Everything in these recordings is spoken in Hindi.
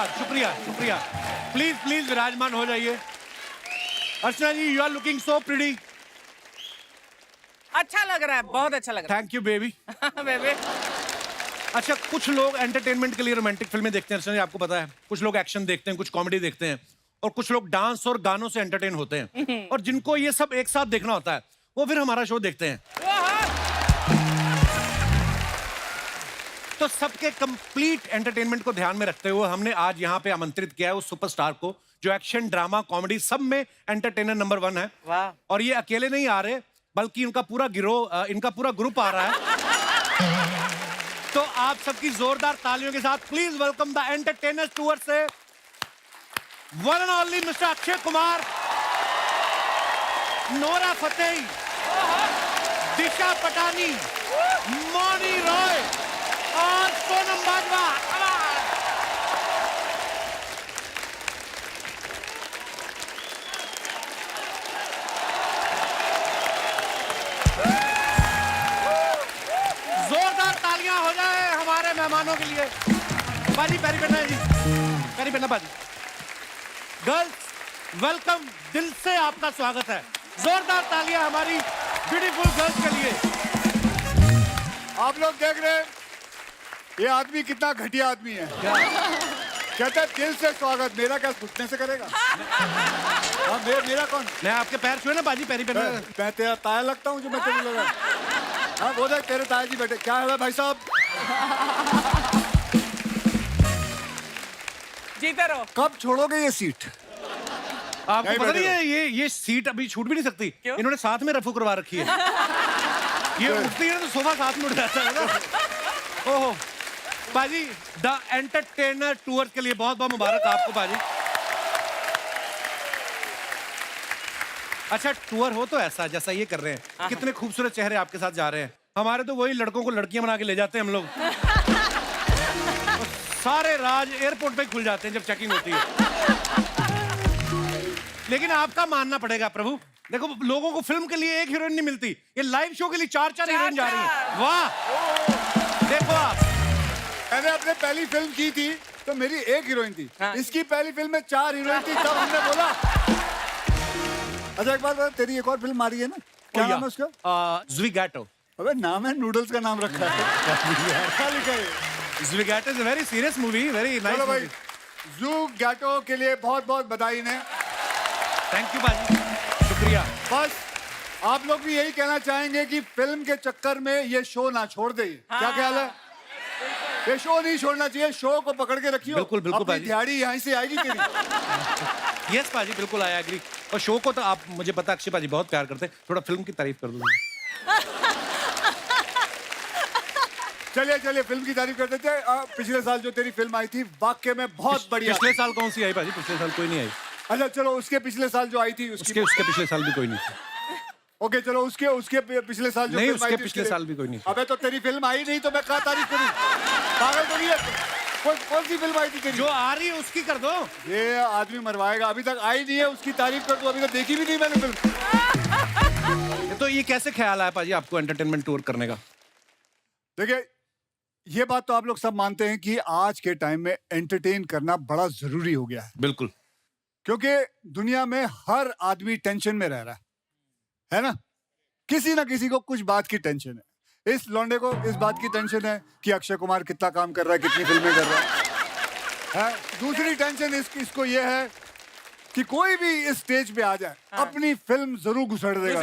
धन्यवाद, शुक्रिया शुक्रिया। प्लीज प्लीज विराजमान हो जाइए। Archana ji, you are looking so pretty. अच्छा लग रहा है, बहुत अच्छा लग रहा थैंक यू बेबी। है बेबी। अच्छा, कुछ लोग एंटरटेनमेंट के लिए रोमांटिक फिल्में देखते हैं, अर्चना जी आपको पता है। कुछ लोग एक्शन देखते हैं, कुछ कॉमेडी देखते हैं, और कुछ लोग डांस और गानों से एंटरटेन होते हैं। और जिनको ये सब एक साथ देखना होता है, वो फिर हमारा शो देखते हैं। तो सबके कंप्लीट एंटरटेनमेंट को ध्यान में रखते हुए हमने आज यहाँ पे आमंत्रित किया है उस सुपरस्टार को जो एक्शन, ड्रामा, कॉमेडी सब में एंटरटेनर नंबर 1 है। वाह। और ये अकेले नहीं आ रहे, बल्कि इनका पूरा गिरोह, इनका पूरा ग्रुप आ रहा है। तो आप सबकी जोरदार तालियों के साथ please welcome the entertainers tour से one and only mister Akshay Kumar, Nora Fatehi, Disha Patani, Mouni Roy और सोनम बाजवा। जोरदार तालियां हो जाए हमारे मेहमानों के लिए। बाजी पैरी पहना है जी, पैरी पहना बाजी। गर्ल्स वेलकम, दिल से आपका स्वागत है। जोरदार तालियां हमारी ब्यूटीफुल गर्ल्स के लिए। आप लोग देख रहे हैं ये आदमी कितना घटिया आदमी है। कहता है दिल से स्वागत, मेरा क्या घुटने से करेगा? हाँ, मेरा कौन? मैं आपके पैर छुए ना बाजी, पैरी पहना। मैं तेरा ताया लगता हूँ जो मैं तेरे लगा? हाँ, वो देख तेरे ताया जी बैठे। क्या है भाई साहब? जीते रहो। कब छोड़ोगे ये सीट? आपको नहीं पता नहीं बैठे है ये सीट अभी छूट भी नहीं सकती। क्यों? इन्होंने साथ में रफू करवा रखी है। ये उठती है तो सोफा साथ में उठ जाता है ना। ओहो बाजी, द एंटरटेनर टूर के लिए बहुत बहुत मुबारक आपको बाजी। अच्छा, टूर हो तो ऐसा जैसा ये कर रहे हैं। कितने खूबसूरत चेहरे आपके साथ जा रहे हैं। हमारे तो वही लड़कों को लड़कियां बना के ले जाते हैं हम लोग। सारे राज एयरपोर्ट पे खुल जाते हैं जब चेकिंग होती है। लेकिन आपका मानना पड़ेगा प्रभु, देखो लोगों को फिल्म के लिए एक हीरोइन नहीं मिलती, ये लाइव शो के लिए 4 हीरोइन जा रही है। वाह, देखो आप। मैंने अपने पहली फिल्म की थी तो मेरी एक हीरोइन थी। हाँ। इसकी पहली फिल्म में 4 हीरोइन थी, तब हमने बोला। अच्छा एक बार बता, तेरी एक और फिल्म आ रही है ना, क्या नाम है उसका? ज़्विगैटो। अबे नाम है, नूडल्स का नाम रखा है। क्या लिखा है? Zwigato is a very serious movie, very nice. चलो भाई, ज़्विगैटो के लिए बहुत बहुत बधाई ने। थैंक यू बाजी, शुक्रिया। बस आप लोग भी यही कहना चाहेंगे कि फिल्म के चक्कर में ये शो ना छोड़ दे। क्या ख्याल है? ये शो नहीं छोड़ना चाहिए, शो को पकड़ के रखियो। बिल्कुल, बिल्कुल अपनी बाजी। दिहाड़ी यहाँ से आएगी तेरी। यस बाजी, बिल्कुल आई एग्री। और शो को तो आप, मुझे पता अक्षय बाजी बहुत प्यार करते हैं, थोड़ा फिल्म की तारीफ कर दो। चलिए चलिए, फिल्म की तारीफ करते थे। पिछले साल जो तेरी फिल्म आई थी वाकई में बहुत बढ़िया। पिछले साल कौन सी आई बाजी? पिछले साल कोई नहीं आई। अच्छा चलो, उसके पिछले साल जो आई थी उसके पिछले साल भी कोई नहीं। ओके चलो, उसके पिछले साल जो नहीं, फिल्म आई उसके थी, पिछले साल भी कोई नहीं। अबे तो तेरी फिल्म आई नहीं तो मैं क्या तारीफ करूं? पागल तो नहीं है? कौन सी फिल्म आई थी तेरी? जो आ रही है उसकी कर दो। ये आदमी मरवाएगा, अभी तक आई नहीं है, उसकी तारीफ कर दो। अभी तक देखी भी नहीं मैंने फिल्म। तो ये कैसे ख्याल आया पाजी आपको एंटरटेनमेंट टूर करने का? देखिए, ये बात तो आप लोग सब मानते हैं कि आज के टाइम में एंटरटेन करना बड़ा जरूरी हो गया है। बिल्कुल। क्योंकि दुनिया में हर आदमी टेंशन में रह रहा है ना? किसी ना किसी को कुछ बात की टेंशन है। इस लौंडे को इस बात की टेंशन है कि अक्षय कुमार कितना काम कर रहा है, कितनी फिल्में कर रहा है। दूसरी टेंशन इसको ये है कि कोई भी इस स्टेज पे आ जाए, अपनी फिल्म जरूर घुसड़ देगा।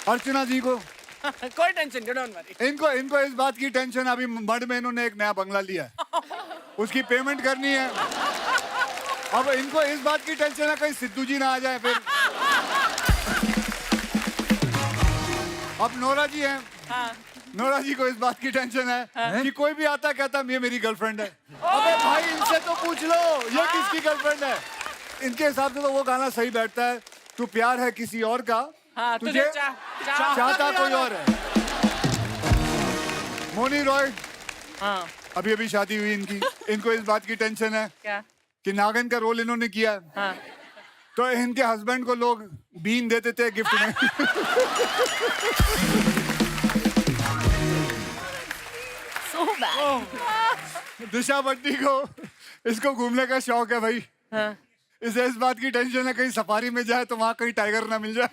अर्चना जी को कोई टेंशन, डोंट वरी। इनको इस बात की टेंशन, अभी मड में इन्होंने एक नया बंगला लिया है, उसकी पेमेंट करनी है। अब इनको इस बात की टेंशन है कहीं सिद्धू जी ना आ जाए फिर। अब नोरा जी हैं। नोरा जी को इस बात की टेंशन है कि कोई भी आता कहता ये मेरी गर्लफ्रेंड है। अबे भाई, इनसे तो पूछ लो ये किसकी गर्लफ्रेंड है। इनके हिसाब से तो वो गाना सही बैठता है, तू प्यार है किसी और का, तुझे चाहता कोई और है। मोनी रॉय, अभी अभी शादी हुई इनकी, इनको इस बात की टेंशन है क्या? कि नागिन का रोल इन्होंने किया। तो इनके हस्बैंड को लोग बीन देते थे गिफ्ट में। So bad. दिशा बट्टी को इसको घूमने का शौक है भाई। हाँ। इसे इस बात की टेंशन है कहीं सफारी में जाए तो वहां कहीं टाइगर ना मिल जाए।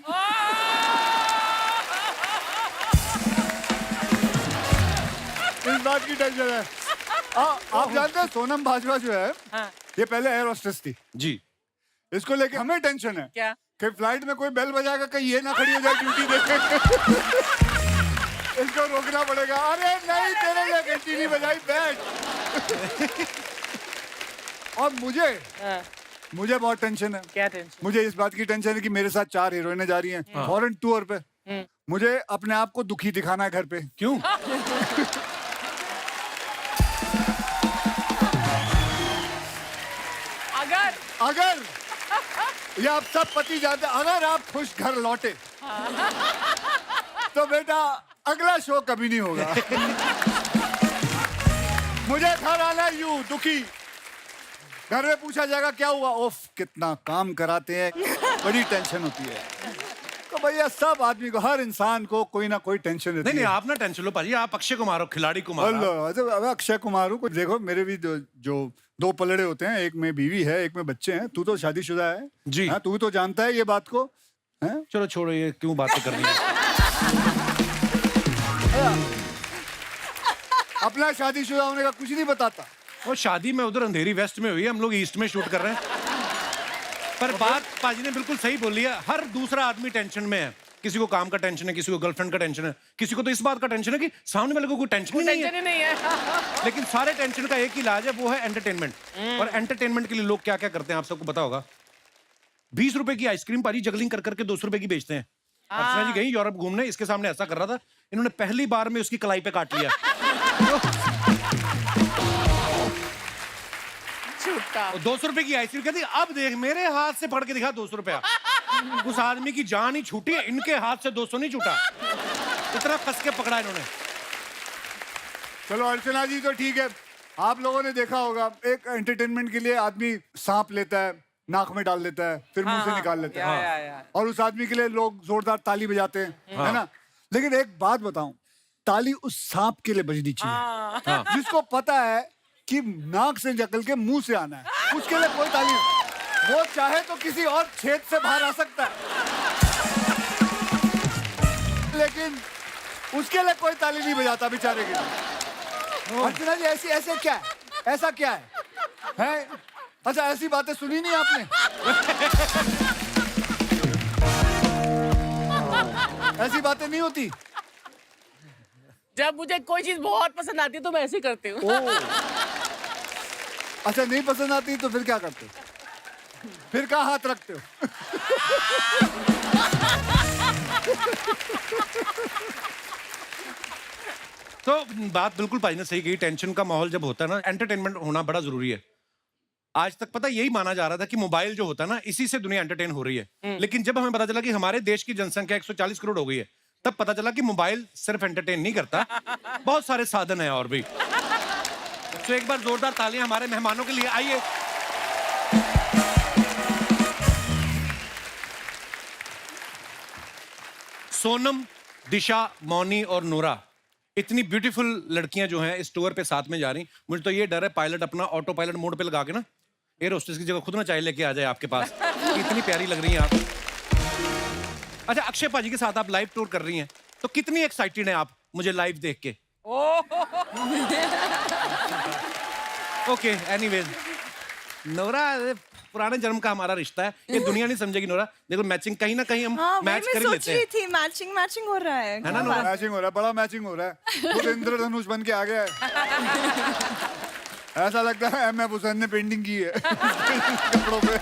इस बात की टेंशन है। आप जानते हैं सोनम भाजपा जो है हाँ। ये पहले एयर होस्टेस थी। जी। इसको लेके हमें टेंशन है क्या? कि फ्लाइट में कोई बेल बजाएगा कहीं ये ना खड़ी हो जाए ड्यूटी देखे। इसको रोकना पड़ेगा। अरे नहीं तेरे लिए घंटी नहीं बजाई, बैठ। और हाँ। मुझे बहुत टेंशन है। क्या टेंशन? मुझे इस बात की टेंशन है कि मेरे साथ 4 हीरोइनें जा रही हैं फॉरेन टूर पे। मुझे अपने आप को दुखी दिखाना है घर पे। क्यों? अगर ये आप सब पति जानते, अगर आप खुश घर लौटे तो बेटा अगला शो कभी नहीं होगा। मुझे घर आना यूं दुखी, घर में पूछा जाएगा क्या हुआ, ओफ कितना काम कराते हैं, बड़ी टेंशन होती है। तो भैया सब आदमी को, हर इंसान को कोई ना कोई टेंशन रहती है। नहीं आप ना टेंशन लो पाजी, आप अक्षय कुमार हो, खिलाड़ी कुमार। अब अक्षय कुमार हूँ। देखो मेरे भी जो 2 पलड़े होते हैं, एक में बीवी है, एक में बच्चे हैं। तू तो शादीशुदा है जी। हाँ, तू तो जानता है ये बात को है? चलो छोड़ो, ये क्यों बातें कर रही है। अपना शादीशुदा होने का कुछ नहीं बताता। और शादी में उधर अंधेरी वेस्ट में हुई है, हम लोग ईस्ट में शूट कर रहे हैं। पर बात पाजी ने बिल्कुल सही बोली है, हर दूसरा आदमी टेंशन में है। किसी को काम का टेंशन है, किसी को गर्लफ्रेंड का टेंशन है, किसी को तो इस बात का टेंशन है कि सामने वाले को कोई टेंशन ही नहीं है। लेकिन सारे टेंशन का एक ही इलाज है, वो है एंटरटेनमेंट। और एंटरटेनमेंट के लिए लोग क्या क्या करते हैं आप सबको पता होगा। 20 रुपए की आइसक्रीम पाजी जगलिंग कर करके 200 रुपए की बेचते हैं। अर्चना जी गई यूरोप घूमने, इसके सामने ऐसा कर रहा था, इन्होंने पहली बार में उसकी कलाई पे काट लिया। 200 रुपए की आइसक्रीम कहती, अब देख मेरे हाथ से पकड़ के दिखा 200 रुपया। उस आदमी की जान ही छूटी है, इनके हाथ से 200 नहीं छूटा, इतना कस के पकड़ा इन्होंने। चलो अर्चना जी तो ठीक है, आप लोगों ने देखा होगा एक एंटरटेनमेंट के लिए आदमी सांप लेता है, नाक में डाल लेता है, फिर मुंह से निकाल लेता है, और उस आदमी के लिए लोग जोरदार ताली बजाते हैं, है ना। लेकिन एक बात बताऊं, ताली उस सांप के लिए बजनी चाहिए जिसको पता है कि नाक से निकल के मुंह से आना है, उसके लिए कोई ताली नहीं। वो चाहे तो किसी और छेद से बाहर आ सकता है, लेकिन उसके लिए कोई ताली नहीं बजाता बेचारे के लिए। अर्चना जी ऐसे क्या है, ऐसा क्या है? अच्छा ऐसी बातें सुनी नहीं आपने? ऐसी बातें नहीं होती। जब मुझे कोई चीज बहुत पसंद आती है तो मैं ऐसे ही करती हूँ। अच्छा नहीं पसंद आती तो फिर क्या करते हो? फिर कहाँ हाथ रखते हो? तो बात बिल्कुल भाई ने सही कही, टेंशन का माहौल जब होता है ना, एंटरटेनमेंट होना बड़ा जरूरी है। आज तक पता यही माना जा रहा था कि मोबाइल जो होता है ना, इसी से दुनिया एंटरटेन हो रही है। लेकिन जब हमें पता चला कि हमारे देश की जनसंख्या 140 करोड़ हो गई है, तब पता चला कि मोबाइल सिर्फ एंटरटेन नहीं करता, बहुत सारे साधन है और भी। तो एक बार जोरदार तालियां हमारे मेहमानों के लिए, आइए। सोनम, दिशा, मौनी और नूरा, इतनी ब्यूटीफुल लड़कियां जो हैं इस टूर पे साथ में जा रही। मुझे तो ये डर है पायलट अपना ऑटो पायलट मोड पे लगा के ना एयर होस्टेस की जगह खुद ना चाय लेके आ जाए आपके पास। इतनी प्यारी लग रही हैं आप। अच्छा अक्षय पाजी के साथ आप लाइव टूर कर रही हैं, तो कितनी एक्साइटेड हैं आप मुझे लाइव देख के? ओके एनीवेज, नोरा पुराने जन्म का हमारा रिश्ता है, ये दुनिया नहीं समझेगी नोरा। देखो मैचिंग कहीं ना कहीं हम मैच कर ही लेते हैं। थी मैचिंग हो रहा है ना नोरा? मैचिंग हो रहा है, बड़ा मैचिंग हो रहा है। खुद इंद्रधनुष बन के आ गया है। ऐसा लगता है एम एफ हुसैन ने पेंटिंग की है कपड़ों पे।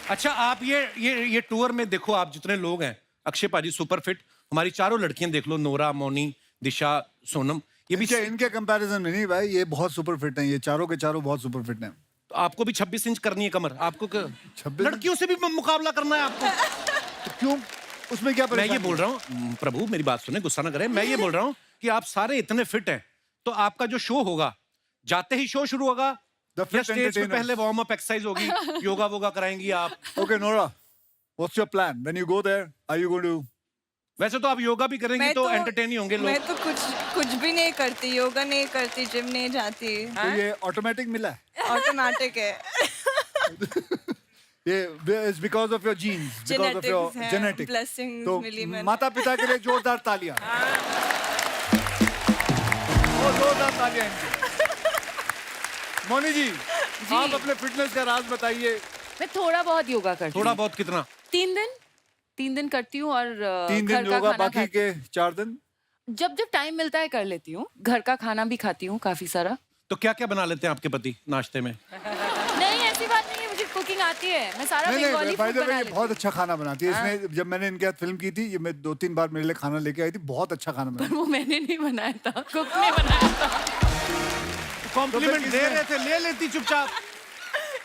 अच्छा आप ये टूर में देखो, आप जितने लोग हैं, अक्षय पाजी सुपर फिट, हमारी चारों लड़कियां देख लो, नोरा, मौनी, दिशा, सोनम, ये भी इनके कंपैरिजन में नहीं भाई, ये बहुत सुपर फिट हैं, ये चारों के चारों बहुत सुपर फिट हैं। तो आपको भी 26 इंच करनी है कमर, आपको 26 लड़कियों से भी मुकाबला करना है आपको। तो क्यों, उसमें क्या मैं ये बोल रहा हूँ, प्रभु मेरी बात सुने, गुस्सा ना करें, मैं ये बोल रहा हूँ कि आप सारे इतने फिट हैं, तो आपका जो शो होगा, जाते ही शो शुरू होगा या स्टेज पे पहले वार्म अप एक्सरसाइज होगी, योगा वोगा कराएंगी आप? Okay Nora, what's your plan when you go there? Are you going to वैसे तो आप योगा भी करेंगी तो एंटरटेन ही होंगे मैं लोग। तो कुछ भी नहीं करती, योगा नहीं करती, जिम नहीं जाती, तो ये ऑटोमेटिक मिला है ऑटोमेटिक है। ये is because of your genes, because of your Genetics है, जेनेटिक। blessings तो मिली मैंने। माता पिता के लिए जोरदार तालियां। और जोरदार तालियां इनकी। मोनी जी, आप अपने फिटनेस का राज बताइए। मैं थोड़ा बहुत योगा करती थोड़ा हूँ। बहुत कितना? 3 दिन करती हूँ और 3 दिन घर का योगा, खाना बाकी खाती के 4 दिन हूँ। जब जब टाइम मिलता है कर लेती हूँ। घर का खाना भी खाती हूँ काफी सारा। तो क्या क्या बना लेते हैं आपके पति नाश्ते में? नहीं ऐसी बात नहीं है, मुझे कुकिंग आती है। मैं सारा नहीं बंगाली नहीं, फूड by the way, बना ये लेती बहुत हूँ। अच्छा खाना बनाती है। इसने जब मैंने इनके साथ फिल्म की थी, ये मैं 2-3 बार मेरे लिए खाना लेके आई थी। बहुत अच्छा खाना पर बनाती वो मैंने नहीं बनाया था, कुक ने बनाया था। कॉम्प्लीमेंट तो दे किसने- रहे थे, ले लेती चुपचाप।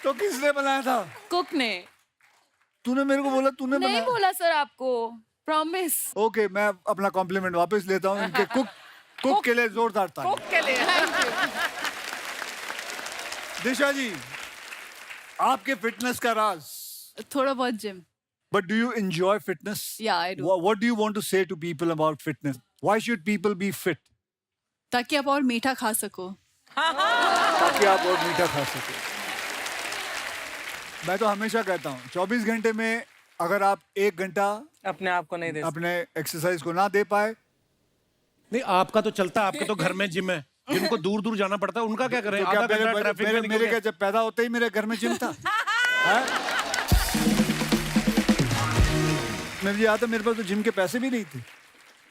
तो किसने बनाया था? कुक ने तूने मेरे को बोला तूने नहीं बनाया। बोला सर आपको, प्रॉमिस। ओके, मैं अपना कॉम्प्लीमेंट वापस लेता हूँ। इनके कुक के लिए जोरदार ताली। कुक के लिए थैंक यू। दिशा जी, आपके फिटनेस का राज। थोड़ा बहुत gym. But do you enjoy fitness? Yeah, I do. What do you want to say to people about fitness? Why should people be fit? ताकि आप और मीठा खा सको। ताकि आप और मीठा खा सके। मैं तो हमेशा कहता हूँ 24 घंटे में अगर आप 1 घंटा अपने आप को नहीं दे अपने एक्सरसाइज को ना दे पाए, नहीं आपका तो चलता है, आपके तो घर में जिम है। जिनको दूर दूर जाना पड़ता है उनका क्या करें? तो क्या आधा घंटा ट्रैफिक में निकल मेरे गए। क्या जब पैदा होते ही मेरे घर में जिम था? हैं? मुझे याद है मेरे पास तो जिम के पैसे भी नहीं थे।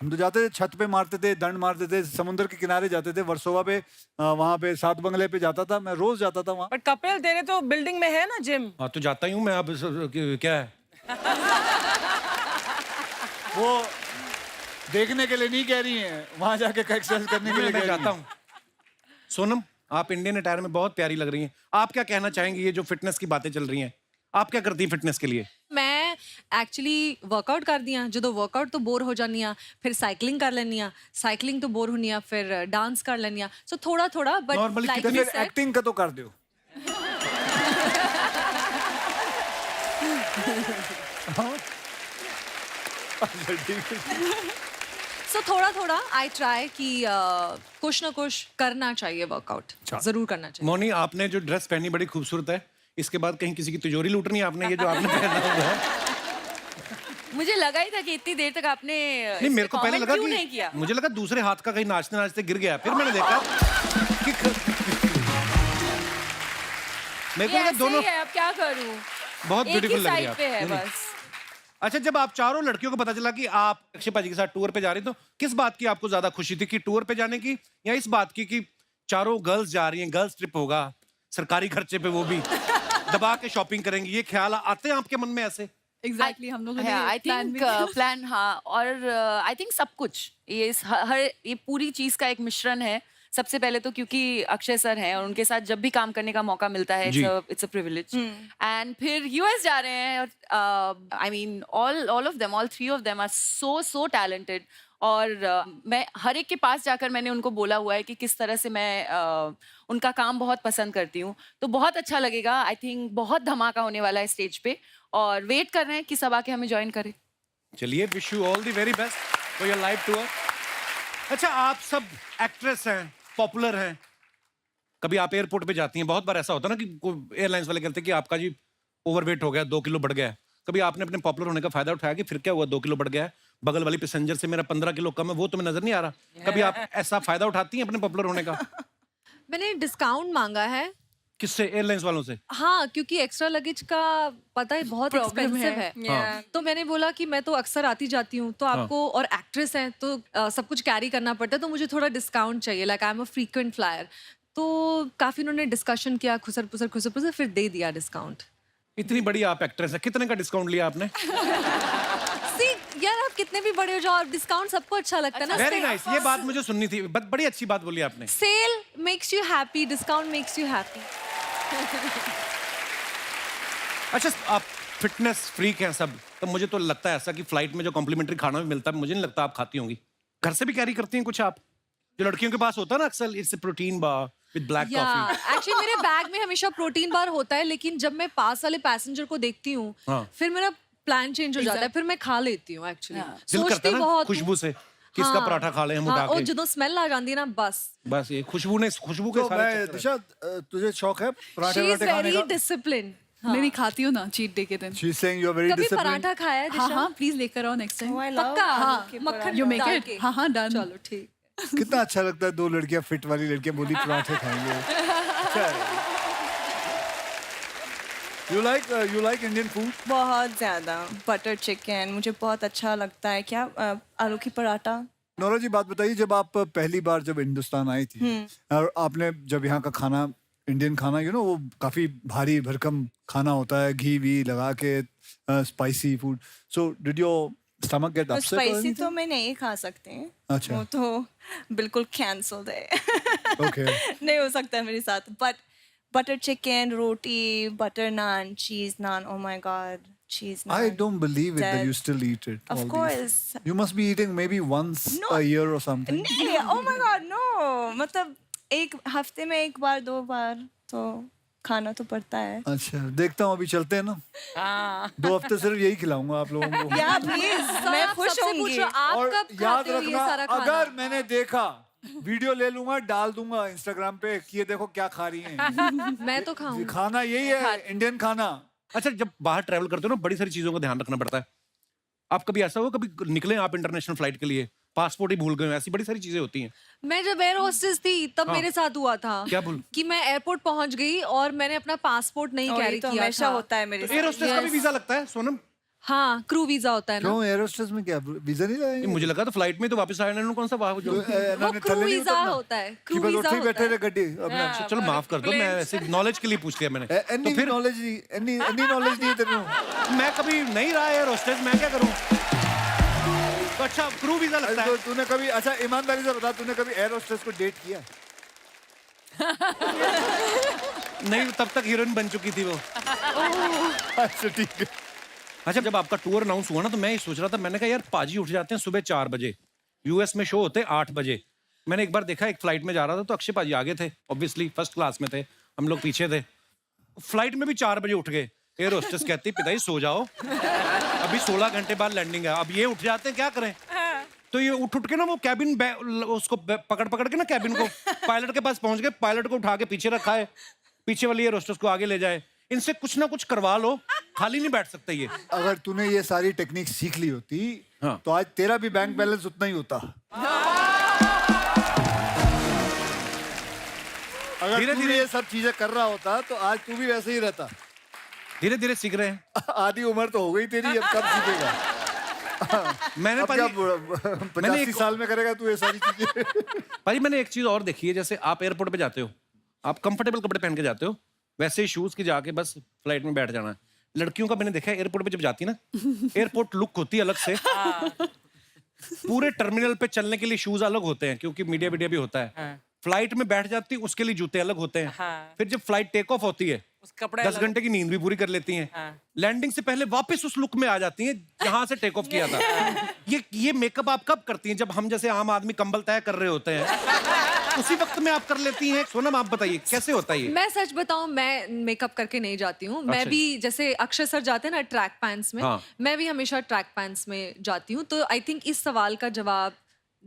हम तो जाते थे, छत पे मारते थे, दंड मारते थे, समुद्र के किनारे जाते थे, वर्सोवा पे, वहां पे 7 बंगले पे जाता था मैं, रोज जाता था वहां। बट कपिल तेरे तो बिल्डिंग में है ना जिम। हाँ तो जाता ही हूँ मैं। अब क्या है? वो देखने के लिए नहीं कह रही हैं, वहां जाके एक्सरसाइज करने के लिए मैं कह रही जाता हैं। हूँ। सोनम, आप इंडियन अटायर में बहुत प्यारी लग रही हैं। आप क्या कहना चाहेंगी? ये जो फिटनेस की बातें चल रही हैं, आप क्या करती हैं फिटनेस के लिए? मैं एक्चुअली वर्कआउट करदी हाँ। जो वर्कआउट तो बोर हो जानी हाँ, फिर साइकिलिंग कर लेनी हाँ, साइकिलिंग तो बोर होनी हाँ, फिर डांस कर लेनी हाँ। सो थोड़ा थोड़ा बट Normally लाइक तो कितनी- फिर एक्टिंग का तो कर दो। सो थोड़ा थोड़ा आई ट्राई कि कुछ ना कुछ करना चाहिए, वर्कआउट जरूर करना चाहिए। मोनी, आपने जो ड्रेस पहनी बड़ी खूबसूरत है। इसके बाद कहीं किसी की तिजोरी लूटनी है आपने? ये जो आपने पहना हुआ है। मुझे लगा ही था कि इतनी देर तक आपने नहीं, मेरे को पहले लगा क्यों नहीं कि किया। मुझे लगा दूसरे हाथ का कहीं नाचते नाचते गिर गया। फिर मैंने देखा कि मेरे को ये लगा ऐसे दोनों ही है, अब क्या करूं? बहुत एक ही ब्यूटीफुल लग रही है साइड आप। पे है नहीं, नहीं। बस। अच्छा, जब आप चारों लड़कियों को पता चला कि आप अक्षय पाजी के साथ टूर पे जा रही, तो किस बात की आपको ज्यादा खुशी थी? कि टूर पे जाने की, या इस बात की कि चारों गर्ल्स जा रही हैं, गर्ल्स ट्रिप होगा, सरकारी खर्चे पे, वो भी दबा के शॉपिंग करेंगे? ये ख्याल आते हैं आपके मन में ऐसे? एग्जैक्टली हम लोगों ने आई प्लान थिंक भी किया। प्लान हाँ, और आई थिंक सब कुछ ये हर ये पूरी चीज का एक मिश्रण है। सबसे पहले तो क्योंकि अक्षय सर हैं और उनके साथ जब भी काम करने का मौका मिलता है, जी। It's a privilege. एंड फिर यूएस जा रहे हैं। I mean all of them, all 3 of them are so talented. और मैं हर एक के पास जाकर मैंने उनको बोला हुआ है कि किस तरह से मैं उनका काम बहुत पसंद करती हूँ। तो बहुत अच्छा लगेगा। आई थिंक बहुत धमाका होने वाला है स्टेज पे, और वेट कर रहे हैं कि सब आके हमें ज्वाइन करें। चलिए, wish you all the very best for your live tour. अच्छा, आप सब एक्ट्रेस हैं, पॉपुलर हैं। कभी आप एयरपोर्ट पे जाती हैं, बहुत बार ऐसा होता है ना कि एयरलाइंस वाले कहते हैं कि आपका जी ओवरवेट हो गया, 2 किलो बढ़ गया है। कभी आपने अपने पॉपुलर होने का फायदा उठाया कि फिर क्या हुआ, 2 किलो बढ़ गया है, बगल वाली पैसेंजर से मेरा 15 किलो कम है, वो तुम्हें नजर नहीं आ रहा? कभी आप ऐसा फायदा उठाती हैं अपने पॉपुलर होने का? मैंने डिस्काउंट मांगा है। किससे? एयरलाइंस वालों से? हाँ, क्योंकि एक्स्ट्रा लगेज का पता है बहुत Problem एक्सपेंसिव है। है। हाँ। तो मैंने बोला कि मैं तो अक्सर आती जाती हूँ, तो आपको, और एक्ट्रेस हैं तो सब कुछ कैरी करना पड़ता है, तो मुझे थोड़ा डिस्काउंट चाहिए। Like I am a frequent flyer. तो काफी उन्होंने डिस्कशन किया, खुसर पुसर फिर दे दिया डिस्काउंट। इतनी बड़ी आप एक्ट्रेस है, कितने का डिस्काउंट लिया आपने? सी यार, आप कितने भी बड़े हो जाओ, डिस्काउंट सबको अच्छा लगता है ना। वेरी नाइस, ये बात मुझे सुननी थी। बड़ी अच्छी बात बोली आपने। Sale makes you happy, discount makes you happy. अच्छा, आप फिटनेस फ्रीक हैं सब, तो मुझे तो लगता है ऐसा कि फ्लाइट में जो कॉम्प्लीमेंट्री खाना भी मिलता है, मुझे नहीं लगता आप खाती होंगी। घर से भी कैरी करती हैं कुछ आप? जो लड़कियों के पास होता है ना अक्सर, it's protein bar with black coffee. Actually मेरे बैग में हमेशा प्रोटीन बार होता है, लेकिन जब मैं पास वाले पैसेंजर को देखती हूँ, हाँ। फिर मेरा प्लान चेंज हो जाता है, फिर मैं खा लेती हूँ एक्चुअली। दिल करता सोचती है ना बहुत खुशबू से कि इसका पराठा खा लें हम उठा और के। ਜਦੋਂ स्मेल आ जाती है ना बस। बस ये खुशबू के तो सारे मैं चक्कर हैं। दिशा, तुझे शौक है पराठे शी इज वराठे खाने वेरी का? डिसिप्लिन। मैं नहीं खाती हूँ ना चीट डे के दिन। She's saying you're very कभी disciplined. पराठा खाया है हाँ दिशा? हाँ प्लीज लेकर आओ next time. Oh, I love पक्का? आलू के मक्खन पराठा। यू मेक डाल इट। के। हाँ हाँ डन। चलो ठीक। कितना अच्छा लगता है, दो लड़कियां फिट वाली लड़कियां बोली पराठे खाएंगे। अच्छा है। You like Indian food? बहुत ज्यादा बटर चिकन मुझे बहुत अच्छा लगता है। क्या आलू की पराठा। नोरा जी बात बताइए, जब आप पहली बार जब हिंदुस्तान आई थी और आपने जब यहाँ का खाना, इंडियन खाना वो काफी भारी भरकम खाना होता है, घी वी लगा के, spicy food, so did your stomach get upset? Spicy तो मैं नहीं खा सकते। अच्छा। वो तो बिल्कुल कैंसल्ड है। ओके। नहीं हो सकता है मेरे साथ। But butter chicken, roti, butter naan, cheese naan, oh my god, cheese naan. I don't believe it that you still eat it. Of all these. course. You must be eating maybe once No. a year or something. नहीं, oh my god, no. मतलब एक हफ्ते में एक बार 2 बार तो खाना तो पड़ता है। अच्छा, देखता हूँ, अभी चलते हैं ना। 2 हफ्ते सिर्फ यही खिलाऊंगा आप लोगों को। या प्लीज, मैं आप खुश सबसे होंगी। पूछो, आप और कब याद खाते हो ये रखना, सारा खाना? अगर मैंने देखा वीडियो ले लूंगा, डाल दूंगा इंस्टाग्राम पे कि ये देखो क्या खा रही हैं। मैं तो खाऊं। खाना यही है, इंडियन खाना। अच्छा, जब बाहर ट्रैवल करते हो ना, बड़ी सारी चीजों का ध्यान रखना पड़ता है। आप कभी ऐसा हो, कभी निकले आप इंटरनेशनल फ्लाइट के लिए, पासपोर्ट ही भूल गए, ऐसी बड़ी सारी चीजें होती हैं। मैं जब एयर होस्टेस थी तब हाँ। मेरे साथ हुआ था। क्या भूल? कि मैं एयरपोर्ट पहुंच गई और मैंने अपना पासपोर्ट नहीं और ये कैरी तो किया हमेशा था। होता है मेरे एयर साथ। होस्टेस का भी वीजा लगता है सोनम? हाँ, क्रू वीजा होता है ना। क्यों एयर होस्टेस में क्या वीजा नहीं ये लगाएंगे? मुझे लगा तो फ्लाइट में तो वापस आए ना, कौन सा वहां जो वो क्रू वीजा होता है। क्रू वीजा बैठे होता रहे है। गड्डी अपना। अच्छा, चलो माफ कर दो, मैं ऐसे नॉलेज के लिए पूछ लिया मैंने। एनी तो फिर नॉलेज नहीं, एनी नॉलेज नहीं है तेरे को। मैं कभी नहीं रहा एयर होस्टेस, मैं क्या करूं? तो अच्छा, क्रू वीजा लगता तो है। तूने कभी, अच्छा ईमानदारी से बता, तूने कभी एयर होस्टेस को डेट किया? नहीं, तब तक हीरोइन बन चुकी थी वो। अच्छा ठीक है। अच्छा, जब आपका टूर अनाउंस हुआ ना, तो मैं ये सोच रहा था, मैंने कहा यार पाजी उठ जाते हैं सुबह 4 बजे, यूएस में शो होते हैं 8 बजे। मैंने एक बार देखा, एक फ्लाइट में जा रहा था तो अक्षय पाजी आगे थे, ऑब्वियसली फर्स्ट क्लास में थे, हम लोग पीछे थे। फ्लाइट में भी 4 बजे उठ गए। एयर होस्टेस कहती पिताजी सो जाओ, अभी 16 घंटे बाद लैंडिंग है। अब ये उठ जाते हैं, क्या करें? तो ये उठ के ना वो कैबिन उसको पकड़ के ना कैबिन को पायलट के पास पहुंच गए, पायलट को उठा के पीछे रखा है, पीछे वाली एयर होस्टेस को आगे ले जाए। इनसे कुछ ना कुछ करवा लो, खाली नहीं बैठ सकते ये। अगर तूने ये सारी टेक्निक सीख ली होती हाँ। तो आज तेरा भी बैंक बैलेंस उतना ही होता। अगर धीरे-धीरे धीरे ये सब चीजें कर रहा होता तो आज तू भी वैसे ही रहता। धीरे धीरे सीख रहे हैं। आधी उम्र तो हो गई तेरी, अब कब सीखेगा? मैंने अब क्या मैंने 85 एक- साल में करेगा तू ये सारी चीजें? भाई मैंने एक चीज और देखी है, जैसे आप एयरपोर्ट पे जाते हो, आप कंफर्टेबल कपड़े पहन के जाते हो, वैसे ही शूज की जाके बस फ्लाइट में बैठ जाना है। लड़कियों का मैंने देखा है एयरपोर्ट पे जब जाती है ना, एयरपोर्ट लुक होती है अलग से। पूरे टर्मिनल पे चलने के लिए शूज अलग होते हैं, क्योंकि मीडिया वीडिया भी होता है। फ्लाइट में बैठ जाती है, उसके लिए जूते अलग होते हैं। फिर जब फ्लाइट टेक ऑफ होती है, 10 घंटे की नींद भी पूरी कर लेती हैं। लैंडिंग से पहले वापस उस लुक में आ जाती हैं जहां से टेक ऑफ किया था। ये मेकअप आप कब करती हैं? जब हम जैसे आम आदमी कंबल तय कर रहे होते हैं, उसी वक्त में आप कर लेती हैं। सोनम आप बताइए कैसे होता है ये? मैं सच बताऊं, मैं मेकअप करके नहीं जाती हूँ। मैं अच्छा। भी जैसे अक्षय सर जाते हैं ना ट्रैक पैंट्स में, हाँ। मैं भी हमेशा ट्रैक पैंट्स में जाती हूँ। तो आई थिंक इस सवाल का जवाब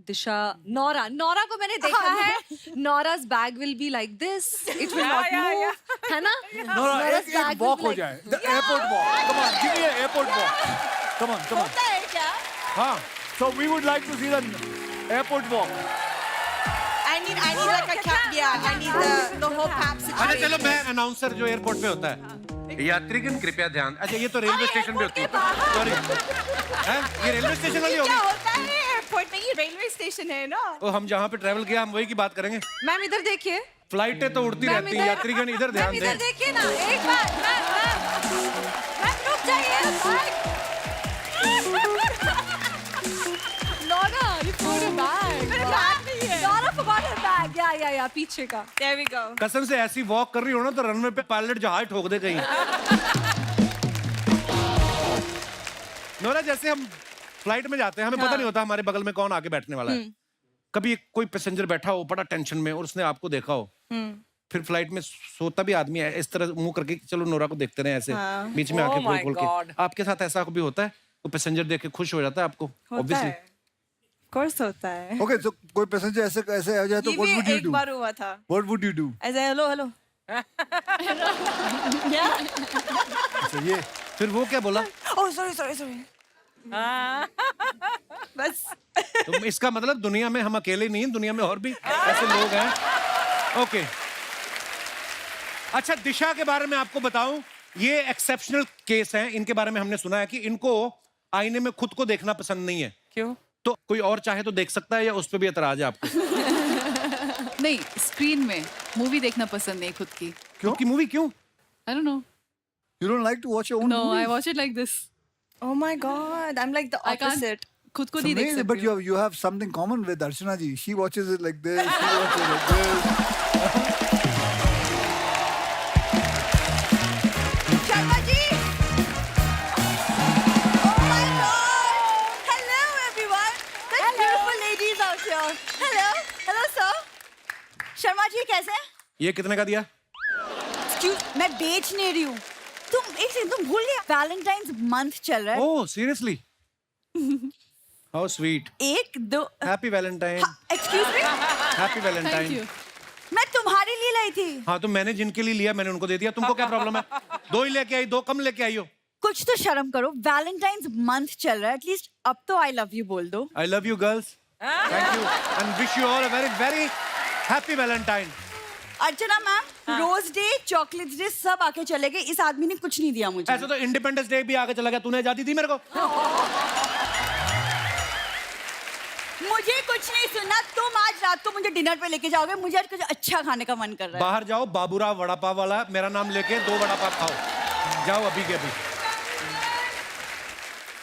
दिशा, नौरा को मैंने देखा है। Nora's bag will be like this, it will not move, है ना? Nora's bag एक will वॉक be हो like- जाए, the airport walk. Come on, give me a airport walk. Come on, come on. होता है क्या? हाँ, so we would like to see the airport walk. I need like a cap. Yeah, I need the whole cap अच्छा situation. चलो, मैं अनाउंसर जो एयरपोर्ट पे होता है, यात्रीगण कृपया ध्यान। अच्छा ये तो रेलवे स्टेशन पे होती है, सॉरी। ये रेलवे स्टेशन वाली क्या होगी। होता है एयरपोर्ट में? ये रेलवे स्टेशन है ना। तो हम जहाँ पे ट्रैवल किया हम वही की बात करेंगे। मैम इधर देखिए, फ्लाइटें तो उड़ती मैम रहती हैं, इधर- यात्रीगण इधर ध्यान मैम इधर दें। देखिए ना, एक बार मैम रुक जाइए। Nora, you forgot a bag. मेरे बैग नहीं है। Naura forgot her bag. या पीछे का। There we go. कसम से ऐसी वॉक कर रही हो ना तो रनवे पे पायलट जहाज ठोक दे कहीं। नोरा, जैसे हम फ्लाइट में जाते हैं, हमें पता नहीं होता हमारे बगल में कौन आके बैठने वाला है। कभी कोई पैसेंजर बैठा हो बड़ा टेंशन में और उसने आपको देखा हो, फिर फ्लाइट में सोता भी आदमी है इस तरह मुंह करके, चलो नोरा को देखते रहे ऐसे बीच में आके खोल खोल के। आपके साथ ऐसा कभी होता है? कोई पैसेंजर देख के खुश हो जाता है आपको? ऑब्वियसली कोर्स होता है। ओके, तो कोई पैसेंजर ऐसे ऐसे आ जाए तो ये व्हाट भी वुड यू एक डू? बार हुआ था। What would you do? ऐसे हेलो हेलो क्या? अच्छा, ये फिर वो क्या बोला? ओह सॉरी सॉरी सॉरी बस। तो इसका मतलब दुनिया में हम अकेले नहीं हैं, दुनिया में और भी ऐसे लोग हैं। ओके, अच्छा दिशा के बारे में आपको बताऊं, ये एक्सेप्शनल केस है। इनके बारे में हमने सुना है कि इनको आईने में खुद को देखना पसंद नहीं है। क्यों? तो कोई और चाहे तो देख सकता है या उस पर भी एतराज है आपको? नहीं, स्क्रीन में मूवी देखना पसंद नहीं खुद की। क्यों की मूवी क्यों? I don't know. you don't like to watch your own no, I movies? Watch it like this. Oh my god, I'm like the I can't opposite. खुद को It's नहीं देख amazing, but सकती। you have something common with Archana ji. She watches it like this. She watches it like this. Sharma ji! Oh my god! Hello everyone! Such beautiful ladies out here. Hello, hello sir. Sharma ji कैसे हैं? ये कितने का दिया? Excuse, मैं बेच नहीं रही हूँ। तुम एक सेकंड, तुम भूल गए वैलेंटाइंस मंथ चल रहा है। Oh seriously? How sweet. एक दो happy Valentine. Excuse me, happy thank Valentine. You. मैं तुम्हारे लिए लाई थी। हाँ तो मैंने जिनके लिए लिया मैंने उनको दे दिया, तुमको क्या प्रॉब्लम है? दो ही लेके आई, दो कम लेके आई हो। कुछ तो शर्म करो, वैलेंटाइंस मंथ चल रहा है, एटलीस्ट अब तो आई लव यू बोल दो। I love you girls, thank you and wish you all a very very happy Valentine. Archana ma'am, rose day, chocolate day सब आके चले गए, इस आदमी ने कुछ नहीं दिया मुझे। ऐसे तो इंडिपेंडेंस डे भी आगे चला गया, तूने आजादी दी मेरे को? मुझे कुछ नहीं सुनना, तुम आज रात को मुझे डिनर पे लेके जाओगे, मुझे आज कुछ अच्छा खाने का मन कर रहा है। बाहर जाओ, बाबूराव वड़ा पाव वाला मेरा नाम लेके 2 वड़ा पाव खाओ, जाओ अभी के अभी।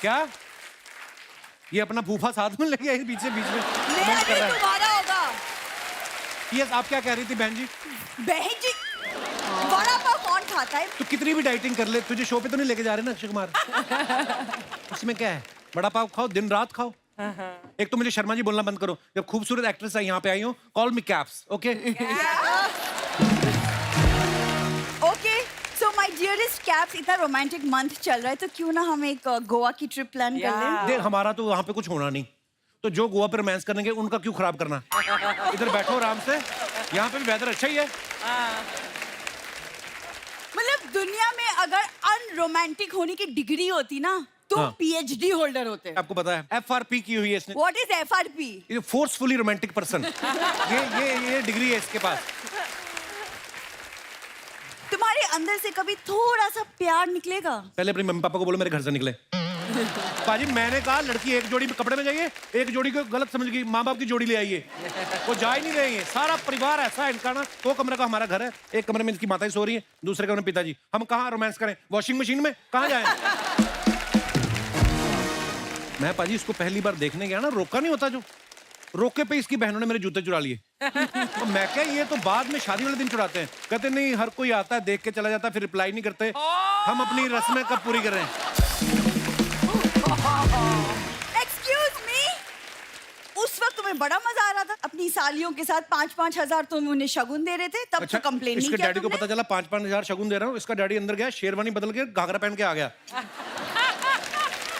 क्या ये अपना फूफा साथ में लेके आई पीछे बीच में मेरा कमेंट कर भी रहा है? तुम्हारा होगा। यस, आप क्या कह रही थी बहन जी? बहन जी, वड़ा पाव कौन खाता है? तो कितनी भी डाइटिंग कर ले, तुझे शो पे तो नहीं लेके जा रहे ना अक्षय कुमार? उसमें क्या है, वड़ा पाव खाओ, दिन रात खाओ। एक तो मुझे शर्मा जी बोलना बंद करो, जब खूबसूरत एक्ट्रेस यहाँ पे आई हो, call me caps, okay? Okay, so my dearest caps, इतना रोमांटिक मंथ चल रहा है तो क्यों ना हम एक गोवा की ट्रिप प्लान कर लें? देख हमारा तो वहाँ पे कुछ होना नहीं, तो जो गोवा पे रोमांस करेंगे उनका क्यों खराब करना? इधर बैठो आराम से, यहाँ पे भी वेदर अच्छा ही है। मतलब दुनिया में अगर अनरोमांटिक होने की डिग्री होती ना, तुम हाँ। पीएचडी होल्डर होते। आपको पता है FRP की हुई है इसने, व्हाट इज एफआरपी? ये फोर्सफुली रोमांटिक पर्सन, ये डिग्री है इसके पास। तुम्हारे अंदर से कभी थोड़ा सा प्यार निकलेगा? पहले अपने मम्मी पापा को बोलो मेरे घर से निकले। पाजी मैंने कहा लड़की एक जोड़ी कपड़े में जाइए, एक जोड़ी को गलत समझ गई, माँ बाप की जोड़ी ले आइए, वो जा ही नहीं रही है। सारा परिवार ऐसा है इनका ना, 2 कमरे का हमारा घर है, एक कमरे में इनकी माता ही सो रही है, दूसरे कमरे में पिताजी। हम कहाँ रोमांस करें? वॉशिंग मशीन में कहाँ जाएं? मैं पाजी इसको पहली बार देखने गया ना, रोका नहीं होता जो, रोके पे इसकी बहनों ने मेरे जूते चुरा लिए। तो मैं क्या, ये तो बाद में शादी वाले दिन चुराते हैं। कहते नहीं हर कोई आता है देख के चला जाता है, फिर रिप्लाई नहीं करते। हम अपनी रस्में कब पूरी कर रहे हैं? एक्सक्यूज मी, उस वक्त तुम्हें बड़ा मजा आ रहा था अपनी सालियों के साथ, 5-5 हजार तुम उन्हें शगुन दे रहे थे, तब तो कंप्लेन नहीं इसके किया डैडी को तुमने? पता चला 5-5 हजार शगुन दे रहा हूँ, इसका डैडी अंदर गया, शेरवानी बदल के घाघरा पहन के आ गया।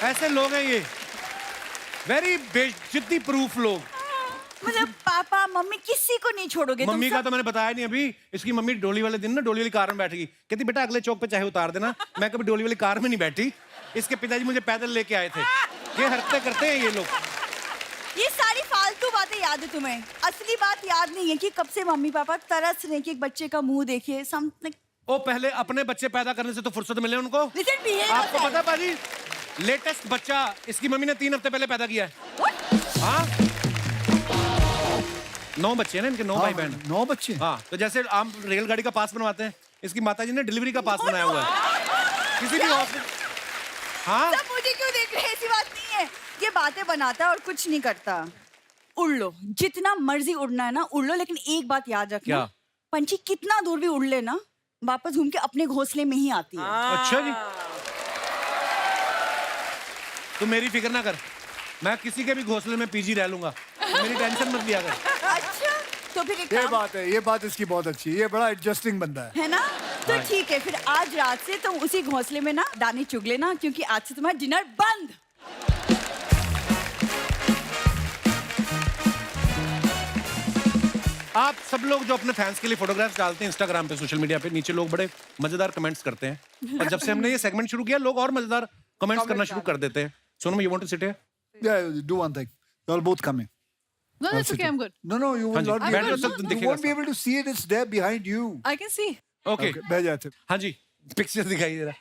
ऐसे लोग हैं ये, वेरी बेइज्जती प्रूफ लोग। मतलब पापा मम्मी किसी को नहीं छोड़ोगे? मम्मी तुम का सब? तो मैंने बताया नहीं अभी। इसकी मम्मी डोली वाले दिन ना डोली वाली कार में बैठ गई, कहती बेटा अगले चौक पे चाहे उतार देना। मैं कभी डोली वाली कार में नहीं बैठी, इसके पिताजी मुझे पैदल लेके आए थे। ये हरकतें करते हैं ये लोग। ये सारी फालतू बातें याद है तुम्हें, असली बात याद नहीं है कि कब से मम्मी पापा तरस रहे कि एक बच्चे का मुंह देखिए, समथिंग। ओ पहले अपने बच्चे पैदा करने से तो फुर्सत मिले उनको। Listen, behave आपको yourself. पता पाजी, लेटेस्ट बच्चा इसकी मम्मी ने 3 हफ्ते पहले पैदा किया है। What? हाँ 9 बच्चे हैं ना इनके, 9 भाई बहन। 9 बच्चे? हाँ तो जैसे आम रेलगाड़ी का पास बनवाते हैं, इसकी माताजी ने डिलीवरी का पास बनाया हुआ है। किसी भी हॉस्पिटल। हाँ सब मुझे क्यों देख रहे हैं? ऐसी बात नहीं है, ये बातें बनाता है और कुछ नहीं करता। उड़ लो, जितना मर्जी उड़ना है ना उड़ लो, लेकिन एक बात याद रखना, क्या? पंछी कितना दूर भी उड़ ले ना, वापस घूम के अपने घोंसले में ही आती है। अच्छा जी, तू मेरी फिक्र ना कर, मैं किसी के भी घोंसले में पीजी रह लूंगा, मेरी टेंशन मत लिया कर। अच्छा, तो फिर एक ये काम बात है, ये बात इसकी बहुत अच्छी है, ये बड़ा एडजस्टिंग बंदा है। है ना, तो ठीक है, फिर आज रात से तुम उसी घोंसले में ना दाने चुग लेना, क्योंकि आज से तुम्हारा डिनर बंद। आप सब लोग जो अपने फैंस के लिए फोटोग्राफ्स डालते हैं इंस्टाग्राम पे, सोशल मीडिया पे, नीचे लोग बड़े मजेदार कमेंट्स करते हैं, और जब से हमने ये सेगमेंट शुरू किया लोग और मजेदार कमेंट्स करना शुरू कर देते हैं। Sonam, you want to sit here? Yeah, do one thing. You're both coming. No, that's okay. I'm good. No, no, you हाँ will जी, not be बैठ able जाओ, to, सब you दिखेगा won't be able to see it. It's there behind you. I can see. Okay, Okay, बैठ जाते। हाँ जी, पिक्चर दिखाइए जरा।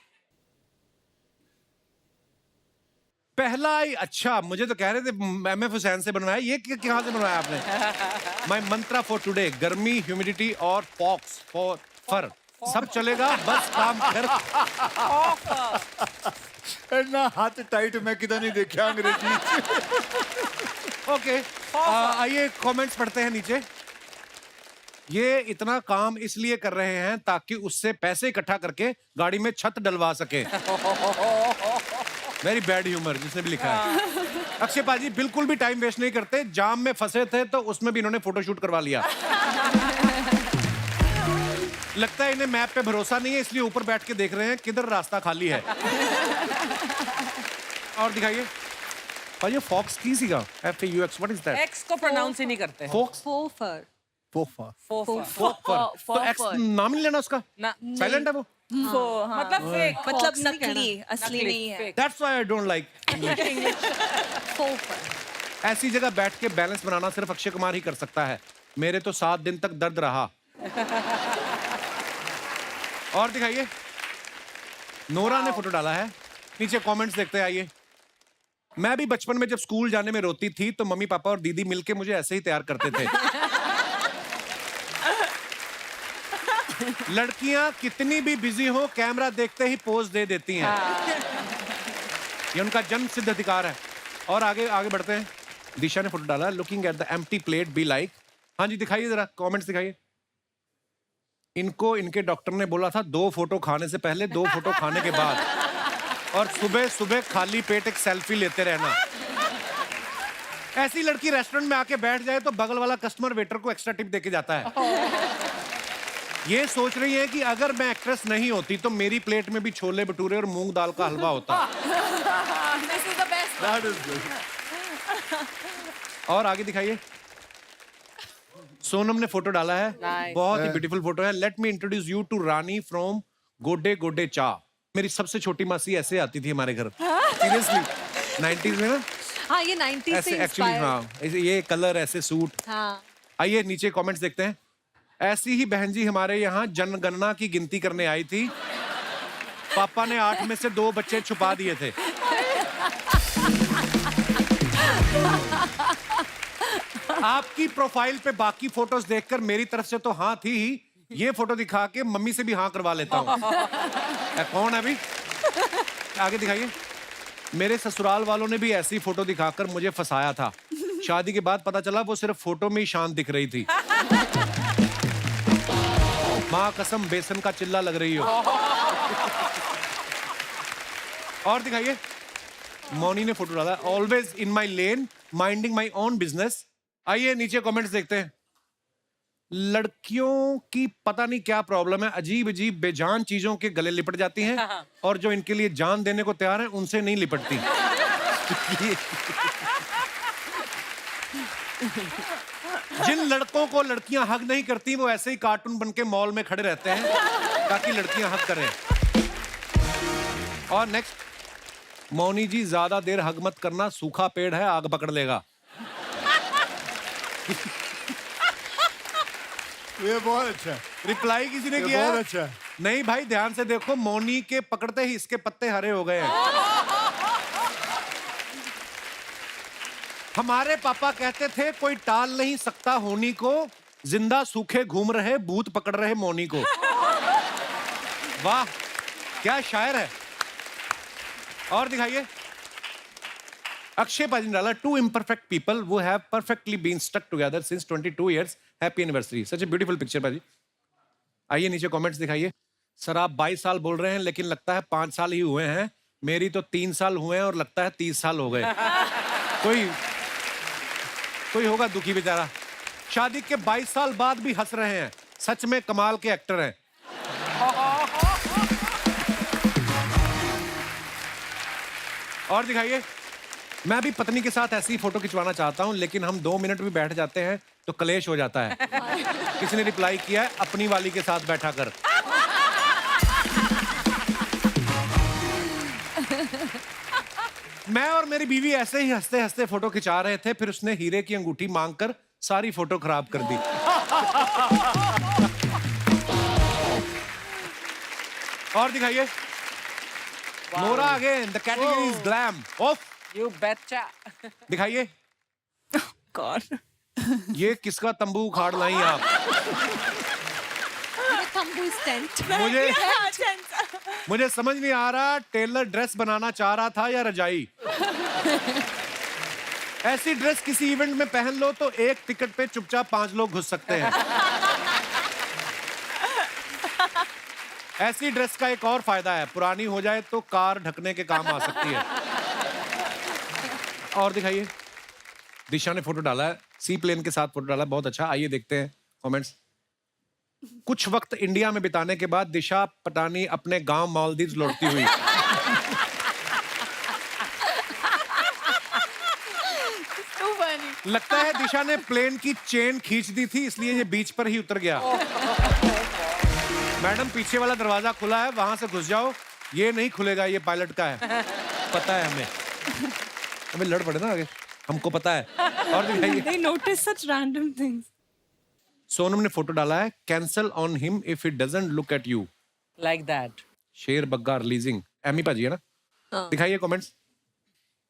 पहला ही अच्छा, मुझे तो कह रहे थे एमएफ हुसैन से बनवाया, ये कहाँ से बनवाया आपने? माय मंत्रा फॉर टुडे, गर्मी, ह्यूमिडिटी और फॉक्स फॉर फर, सब चलेगा, बस काम कर। ना हाथ टाइट मैं किधर नहीं देखा अंग्रेजी। ओके, आइए कमेंट्स पढ़ते हैं नीचे। ये इतना काम इसलिए कर रहे हैं ताकि उससे पैसे इकट्ठा करके गाड़ी में छत डलवा सके। वेरी बैड ह्यूमर जिसने भी लिखा है। अक्षय पाजी बिल्कुल भी टाइम वेस्ट नहीं करते, जाम में फंसे थे तो उसमें भी इन्होंने फोटोशूट करवा लिया। लगता है इन्हें मैप पे भरोसा नहीं है, इसलिए ऊपर बैठ के देख रहे हैं किधर रास्ता खाली है। और दिखाइए भाई, फॉक्स की सीगा, FAUX, what is that? X को प्रोनाउंस ही नहीं करते। Faux, Fofer. फोफा। तो एक्स नाम नहीं लेना उसका, ना, साइलेंट है वो। मतलब फेक, मतलब Fox नहीं नकली, असली नहीं है। That's why I don't like. Fofer. ऐसी जगह बैठ के बैलेंस बनाना सिर्फ अक्षय कुमार ही कर सकता है। मेरे तो 7 दिन तक दर्द रहा। और दिखाइए, नोरा ने फोटो डाला है, नीचे कमेंट्स देखते हैं। आइए, मैं भी बचपन में जब स्कूल जाने में रोती थी तो मम्मी पापा और दीदी मिलके मुझे ऐसे ही तैयार करते थे। लड़कियां कितनी भी बिजी हो, कैमरा देखते ही पोज दे देती हैं। ये उनका जन्म सिद्ध अधिकार है। और आगे आगे बढ़ते हैं। दिशा ने फोटो डाला, looking at the empty plate be like. हाँ जी, दिखाइए जरा कमेंट्स दिखाइए। इनको इनके डॉक्टर ने बोला था 2 फोटो खाने से पहले, 2 फोटो खाने के बाद, और सुबह सुबह खाली पेट एक सेल्फी लेते रहना। ऐसी लड़की रेस्टोरेंट में आके बैठ जाए तो बगल वाला कस्टमर वेटर को एक्स्ट्रा टिप देके जाता है। ये सोच रही है कि अगर मैं एक्ट्रेस नहीं होती तो मेरी प्लेट में भी छोले भटूरे और मूंग दाल का हलवा होता। This is the best. That is good. और आगे दिखाइए, सोनम ने फोटो डाला है, बहुत ही ब्यूटीफुल फोटो है। Let me introduce you to Rani from Godday Godday चा। मेरी सबसे छोटी मासी ऐसे आती थी हमारे घर, सीरियसली, 90s में ना। हाँ, ये 90s ऐसे से एक्चुअली, inspired. हाँ, ये कलर, ऐसे सूट। हाँ. आइए नीचे कमेंट्स देखते हैं। ऐसी ही बहन जी हमारे यहाँ जनगणना की गिनती करने आई थी, पापा ने 8 में से 2 बच्चे छुपा दिए थे। आपकी प्रोफाइल पे बाकी फोटोज देखकर मेरी तरफ से तो हाँ थी ही, ये फोटो दिखा के मम्मी से भी हाँ करवा लेता हूँ। कौन है अभी? आगे दिखाइए। मेरे ससुराल वालों ने भी ऐसी फोटो दिखाकर मुझे फंसाया था। शादी के बाद पता चला वो सिर्फ फोटो में ही शांत दिख रही थी। माँ कसम बेसन का चिल्ला लग रही हो। और दिखाइए, मौनी ने फोटो डाला, always in my lane, minding my own business. आइए नीचे कमेंट्स देखते हैं। लड़कियों की पता नहीं क्या प्रॉब्लम है, अजीब अजीब बेजान चीजों के गले लिपट जाती हैं, और जो इनके लिए जान देने को तैयार है उनसे नहीं लिपटती। जिन लड़कों को लड़कियां हग नहीं करती वो ऐसे ही कार्टून बन के मॉल में खड़े रहते हैं ताकि लड़कियां हग करें। और नेक्स्ट, मौनी जी ज्यादा देर हग मत करना, सूखा पेड़ है आग पकड़ लेगा। ये बहुत अच्छा है, रिप्लाई किसी ने ये किया? बहुत अच्छा है। नहीं भाई, ध्यान से देखो, मौनी के पकड़ते ही इसके पत्ते हरे हो गए हैं। हमारे पापा कहते थे कोई टाल नहीं सकता होनी को, जिंदा सूखे घूम रहे भूत पकड़ रहे मौनी को। वाह, क्या शायर है। और दिखाइए, अक्षय पाजी ने डाला, 2 imperfect people who have perfectly been stuck together since 22 years. Happy anniversary. Such a beautiful picture पाजी। आइए नीचे कमेंट्स दिखाइए। सर आप 22 साल बोल रहे हैं लेकिन लगता है 5 साल ही हुए हैं। मेरी तो 3 साल हुए हैं और लगता है 30 साल हो गए। कोई होगा दुखी बेचारा। शादी के 22 साल बाद भी हंस रहे हैं, सच में कमाल के एक्टर हैं। और दिखाइए। मैं भी पत्नी के साथ ऐसी फोटो खिंचवाना चाहता हूं, लेकिन हम 2 मिनट भी बैठ जाते हैं तो कलेश हो जाता है। किसी ने रिप्लाई किया है, अपनी वाली के साथ बैठा कर। मैं और मेरी बीवी ऐसे ही हंसते हंसते फोटो खिंचा रहे थे, फिर उसने हीरे की अंगूठी मांगकर सारी फोटो खराब कर दी। और दिखाइए। Nora again, the category is glam. Of. You betcha. दिखाइए। God. ये किसका तंबू उखाड़ लाई आप? तंबू टेंट मुझे समझ नहीं आ रहा, टेलर ड्रेस बनाना चाह रहा था या रजाई। ऐसी ड्रेस किसी इवेंट में पहन लो तो एक टिकट पे चुपचाप 5 लोग घुस सकते हैं। ऐसी ड्रेस का एक और फायदा है, पुरानी हो जाए तो कार ढकने के काम आ सकती है। और दिखाइए। दिशा ने फोटो डाला है, सी प्लेन के साथ फोटो डाला है, बहुत अच्छा। आइए देखते हैं कमेंट्स। कुछ वक्त इंडिया में बिताने के बाद दिशा पटानी अपने गांव मालदीव लौटती हुई। लगता है दिशा ने प्लेन की चेन खींच दी थी, इसलिए ये बीच पर ही उतर गया। मैडम, पीछे वाला दरवाजा खुला है, वहां से घुस जाओ। ये नहीं खुलेगा, ये पायलट का है, पता है हमें। हमें लड़ पड़े ना आगे, हमको पता है। और दिखाइए। They notice such random things. Sonam ने फोटो डाला है, cancel on him if it doesn't look at you. Like that. शेर बग्गा रिलीजिंग। एमी पाजी है ना? दिखाइए कमेंट्स।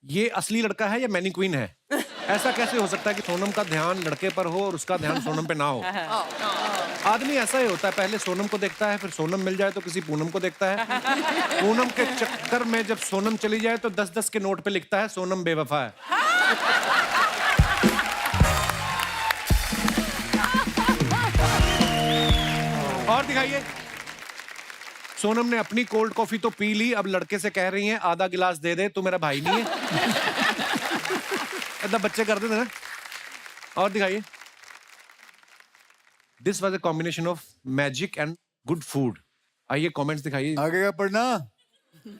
ये असली लड़का है या मैनी क्वीन है? ऐसा कैसे हो सकता है कि सोनम का ध्यान लड़के पर हो और उसका ध्यान सोनम पे ना हो? आदमी ऐसा ही होता है, पहले सोनम को देखता है, फिर सोनम मिल जाए तो किसी पूनम को देखता है। पूनम के चक्कर में जब सोनम चली जाए तो 10-10 के नोट पे लिखता है सोनम बेवफा है। और दिखाइए। सोनम ने अपनी कोल्ड कॉफी तो पी ली, अब लड़के से कह रही हैं आधा गिलास दे दे, तू मेरा भाई नहीं है। ऐसा बच्चे करते थे ना। और दिखाइए। This was a combination of magic and good food. आइए कमेंट्स दिखाइए। आगे का पढ़ना।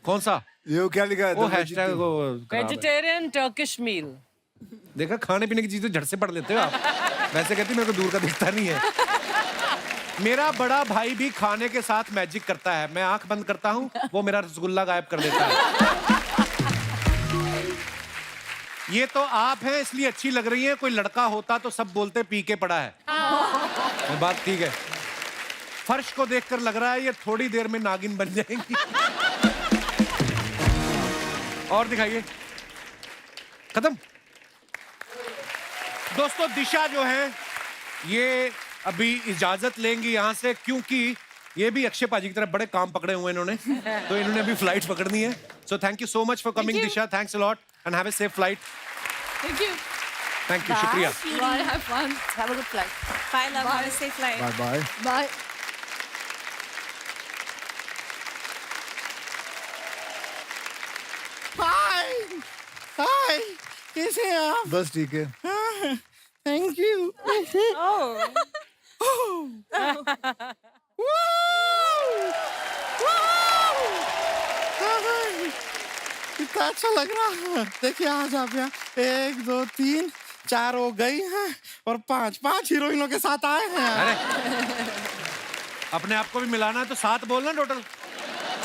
कौन सा? ये क्या लिखा है? वो हैशटैग को खराब है। Vegetarian Turkish meal. देखा, खाने पीने की चीजें झट से पढ़ लेते हो आप। वैसे कहती मेरे को दूर का दिखता नहीं है। मेरा बड़ा भाई भी खाने के साथ मैजिक करता है। मैं आंख बंद करता हूं, वो मेरा रसगुल्ला गायब कर देता है। ये तो आप हैं इसलिए अच्छी लग रही है, कोई लड़का होता तो सब बोलते पी के पड़ा है। वो बात ठीक है। फर्श को देखकर लग रहा है ये थोड़ी देर में नागिन बन जाएंगी। और दिखाइए। खत्म। दोस्तों, दिशा जो है ये अभी इजाजत लेंगी यहाँ से, क्योंकि ये भी अक्षय पाजी की तरफ बड़े काम पकड़े हुए इन्होंने, तो इन्होंने अभी फ्लाइट पकड़नी है। So thank you so much for coming Disha, thanks a lot and have a safe flight. Thank you. Thank you, शुक्रिया। Bye, have fun. Have a good flight. Bye, love. Have a safe flight. Bye bye. Bye. Hi hi, कैसे हैं आप? बस ठीक है। Thank you. कितना अच्छा लग रहा है। देखिए आज आप यहाँ 1 2 3 4 हो गई हैं और 5 हीरोइनों के साथ आए हैं। अरे अपने आप को भी मिलाना है तो 7 बोलना टोटल।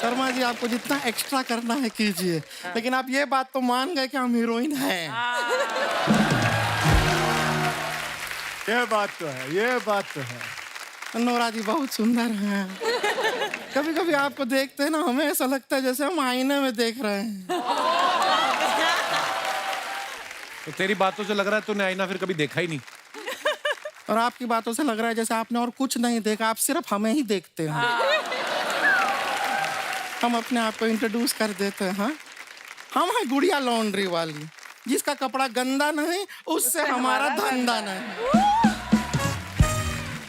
शर्मा जी, आपको जितना एक्स्ट्रा करना है कीजिए, लेकिन आप ये बात तो मान गए कि हम हीरोइन हैं। ये बात तो है, ये बात तो है। नोरा जी बहुत सुंदर हैं। कभी कभी आपको देखते हैं ना, हमें ऐसा लगता है जैसे हम आईने में देख रहे हैं। तो तेरी बातों से लग रहा है तूने आईना फिर कभी देखा ही नहीं। और आपकी बातों से लग रहा है जैसे आपने और कुछ नहीं देखा, आप सिर्फ हमें ही देखते हैं। हम अपने आप को इंट्रोड्यूस कर देते हैं। हाँ? हम हैं गुड़िया लॉन्ड्री वाली, जिसका कपड़ा गंदा नहीं उससे हमारा धंधा नहीं।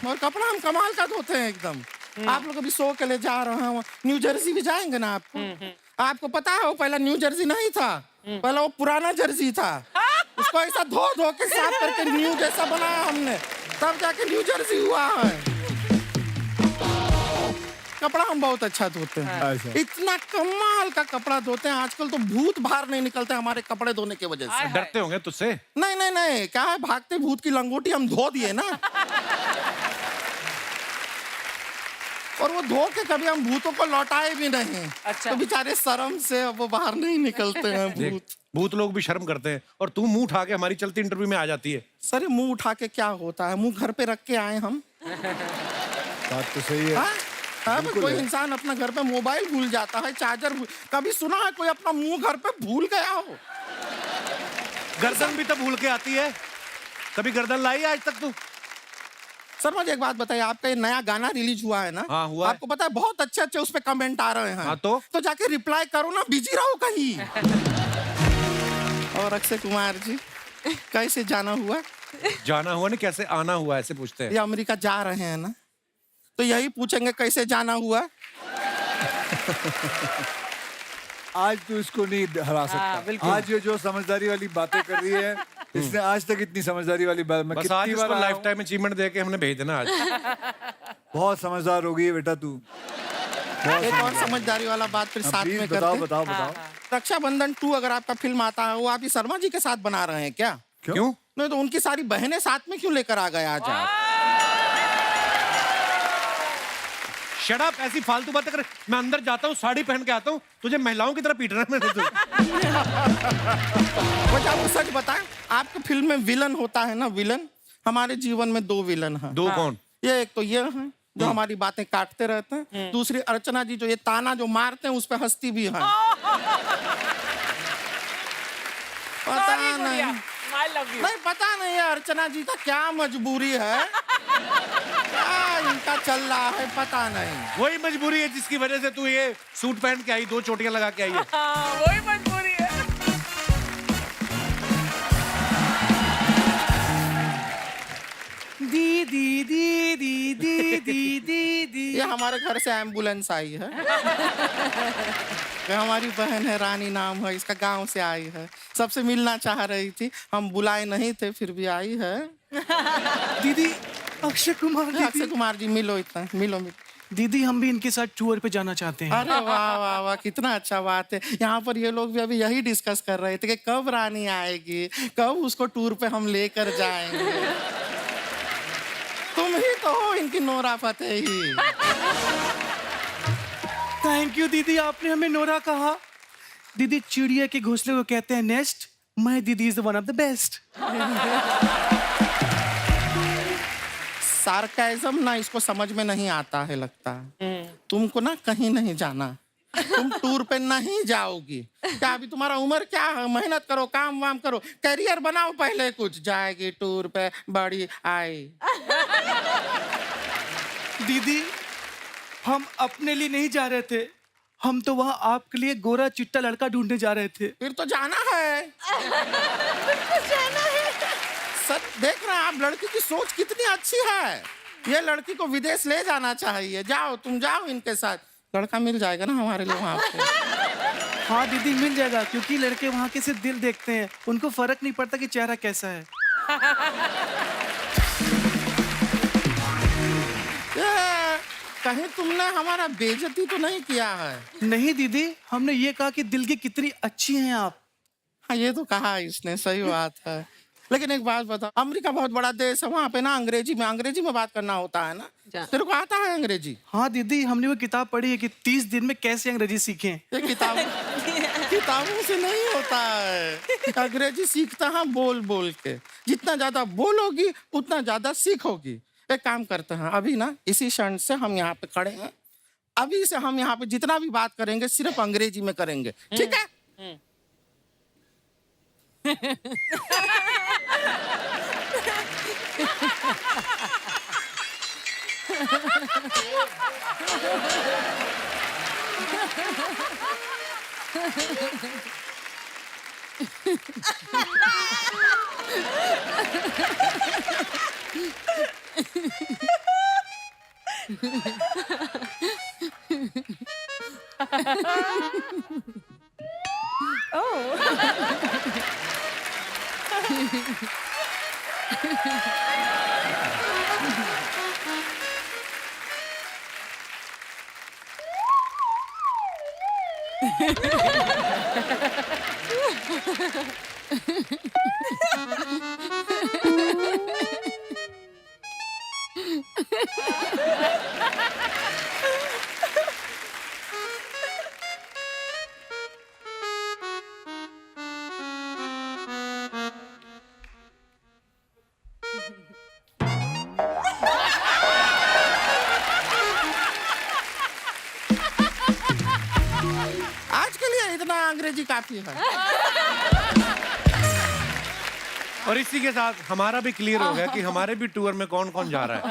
और कपड़ा हम कमाल का धोते हैं एकदम। आप लोग अभी शो के लिए जा रहे हैं, न्यू जर्सी भी जाएंगे ना आपको पता है वो पहला न्यू जर्सी नहीं था, पहला वो पुराना जर्सी था। उसको ऐसा धो धो के साफ करके न्यू जैसा बनाया हमने। तब जाके न्यू जर्सी हुआ है। कपड़ा हम बहुत अच्छा धोते हैं। अच्छा। इतना कमाल का कपड़ा धोते हैं, आजकल तो भूत बाहर नहीं निकलते हमारे कपड़े धोने की वजह से। डरते होंगे तुझसे। नहीं नहीं नहीं, क्या है, भागते भूत की लंगोटी हम धो दिए ना। और वो धो के कभी हम भूतों को लौटाए भी नहीं। अच्छा। तो बेचारे शर्म से अब वो बाहर नहीं निकलते हैं देख, भूत। भूत लोग भी शर्म करते हैं और तू मुंह उठा के हमारी चलती इंटरव्यू में आ जाती है। सर, मुंह उठा के क्या होता है, मुंह घर पे रख के आए हम। बात तो सही है। हाँ? हाँ, बिल्कुल कोई है। इंसान अपना घर पे मोबाइल भूल जाता है, चार्जर कभी सुना है कोई अपना मुंह घर पे भूल गया हो? गर्दन भी तो भूल के आती है, कभी गर्दन लाई आज तक तू? सर मुझे एक बात बताइए, आपका ये नया गाना रिलीज हुआ है ना? हाँ, हुआ है। आपको पता है बहुत अच्छे अच्छे उस पे कमेंट आ रहे हैं। हाँ, तो जाके रिप्लाई करो ना, बिजी रहो कहीं। और अक्षय कुमार जी कैसे जाना हुआ? जाना हुआ नहीं, कैसे आना हुआ ऐसे पूछते हैं। ये अमेरिका जा रहे हैं ना, तो यही पूछेंगे कैसे जाना हुआ। आज तू इसको नहीं हरा सकता। बिल्कुल। आज ये जो समझदारी वाली बातें कर रही है, इसने आज तक इतनी समझदारी वाली बात मैं बस कितनी आज इसको बार आया लाइफ हूं। टाइम अचीवमेंट दे के हमने भेज देना आज। बहुत समझदार हो गई है बेटा तू। एक और समझदारी वाला बात फिर साथ प्लीज में बताओ करते। बताओ बताओ। रक्षाबंधन 2 अगर आपका फिल्म आता है, वो आप ही शर्मा जी के साथ बना रहे हैं क्या? क्यों? नहीं तो उनकी सारी बहनें साथ में क्यों लेकर आ गए आज आप? शट अप, ऐसी फालतू बातें कर। मैं अंदर जाता हूँ, साड़ी पहन के आता हूँ, तुझे महिलाओं की तरह पीट रहा है मैंने तो। वैसे आपको सच बताएं, आपके फिल्म में विलन होता है ना, विलन। हमारे जीवन में 2 विलन हैं। 2 कौन? ये एक तो ये है जो हमारी बातें काटते रहते हैं, दूसरी अर्चना जी जो ये ताना जो मारते हैं उस पे हंसती भी है। पता नहीं, I love you. नहीं पता नहीं है अर्चना जी का क्या मजबूरी है, क्या इनका चल रहा है पता नहीं। वही मजबूरी है जिसकी वजह से तू ये सूट पहन के आई, 2 चोटियां लगा के आई है। हाँ, वही मजबूरी है। दीदी दीदी दीदी दीदी। ये हमारे घर से एम्बुलेंस आई है। ये हमारी बहन है, रानी नाम है, इसका गांव से आई है, सबसे मिलना चाह रही थी, हम बुलाए नहीं थे फिर भी आई है। दीदी अक्षय कुमार अक्षय कुमार जी मिलो, इतना मिलो मिलो। दीदी हम भी इनके साथ टूर पे जाना चाहते हैं। अरे वाह वाह वाह, कितना अच्छा बात है। यहाँ पर ये लोग भी अभी यही डिस्कस कर रहे थे कि कब रानी आएगी, कब उसको टूर पे हम लेकर जाएंगे। तुम ही तो हो इनकी नोरा फतेही। थैंक यू दीदी, आपने हमें नोरा कहा। दीदी चिड़िया के घोंसले को कहते हैं नेस्ट, माय दीदी is one of the best. Sarcasm ना इसको समझ में नहीं आता है लगता है। तुमको ना कहीं नहीं जाना, तुम टूर पे नहीं जाओगी। क्या अभी तुम्हारा उम्र क्या है? मेहनत करो, काम वाम करो, करियर बनाओ पहले कुछ। जाएगी टूर पे बड़ी आई। दीदी हम अपने लिए नहीं जा रहे थे, हम तो वहाँ आपके लिए गोरा चिट्टा लड़का ढूंढने जा रहे थे। फिर तो जाना है। सर देख रहे हैं आप, लड़की की सोच कितनी अच्छी है। ये लड़की को विदेश ले जाना चाहिए। जाओ, तुम जाओ इनके साथ, लड़का मिल जाएगा ना हमारे लिए वहाँ पे। हाँ दीदी मिल जाएगा, क्योंकि लड़के वहाँ के सिर्फ दिल देखते हैं, उनको फर्क नहीं पड़ता कि चेहरा कैसा है। कहीं तुमने हमारा बेइज्जती तो नहीं किया है? नहीं दीदी, हमने ये कहा कि दिल की कितनी अच्छी हैं आप। हाँ ये तो कहा इसने, सही बात है। लेकिन एक बात बताओ, अमेरिका बहुत बड़ा देश है, वहाँ पे ना अंग्रेजी में बात करना होता है ना। तेरे को आता है अंग्रेजी? हाँ दीदी, हमने वो किताब पढ़ी है कि 30 दिन में कैसे अंग्रेजी सीखें। ये किताबों से नहीं होता है। अंग्रेजी सीखता है बोल बोल के। जितना ज्यादा बोलोगी उतना ज्यादा सीखोगी। एक काम करते हैं, अभी ना इसी क्षण से हम यहाँ पे खड़े हैं, अभी से हम यहाँ पे जितना भी बात करेंगे सिर्फ अंग्रेजी में करेंगे, ठीक है? आज के लिए इतना अंग्रेजी काफी है। और इसी के साथ हमारा भी क्लियर हो गया कि हमारे भी टूर में कौन कौन जा रहा है।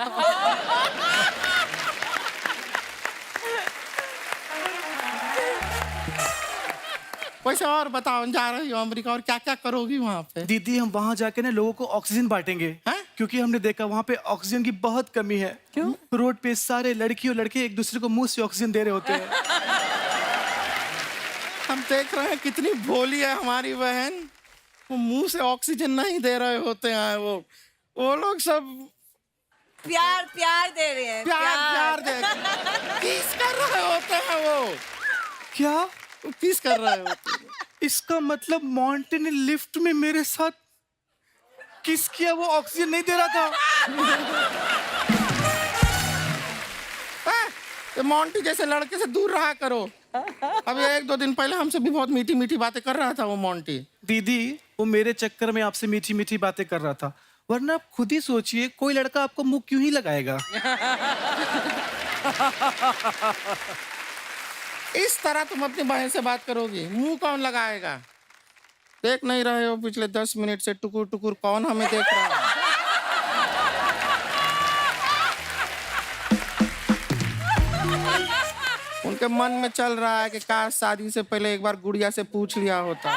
वैसे और बताओ, जा रही हो अमेरिका और क्या क्या करोगी वहाँ पे? दीदी हम वहाँ जाके ना लोगों को ऑक्सीजन बांटेंगे हैं? क्योंकि हमने देखा वहाँ पे ऑक्सीजन की बहुत कमी है। क्यों? रोड पे सारे लड़की और लड़के एक दूसरे को मुंह से ऑक्सीजन दे रहे होते हैं। हम देख रहे हैं कितनी भोली है हमारी बहन, वो मुंह से ऑक्सीजन नहीं दे रहे होते हैं। वो लोग सब प्यार प्यार दे रहे हैं, प्यार दे किस कर रहे होते हैं। वो क्या? किस कर रहे होते हैं? इसका मतलब मॉन्टे ने लिफ्ट में मेरे साथ किस किया, वो ऑक्सीजन नहीं दे रहा था। तो मॉन्टी जैसे लड़के से दूर रहा करो। अभी 1-2 दिन पहले हमसे भी बहुत मीठी मीठी बातें कर रहा था वो मॉन्टी। दीदी वो मेरे चक्कर में आपसे मीठी मीठी बातें कर रहा था, वरना आप खुद ही सोचिए कोई लड़का आपको मुंह क्यों ही लगाएगा। इस तरह तुम अपनी बहन से बात करोगी, मुंह कौन लगाएगा? देख नहीं रहे हो पिछले 10 मिनट से टुकुर टुकुर कौन हमें देख रहा है? उनके मन में चल रहा है कि काश शादी से पहले एक बार गुड़िया से पूछ लिया होता।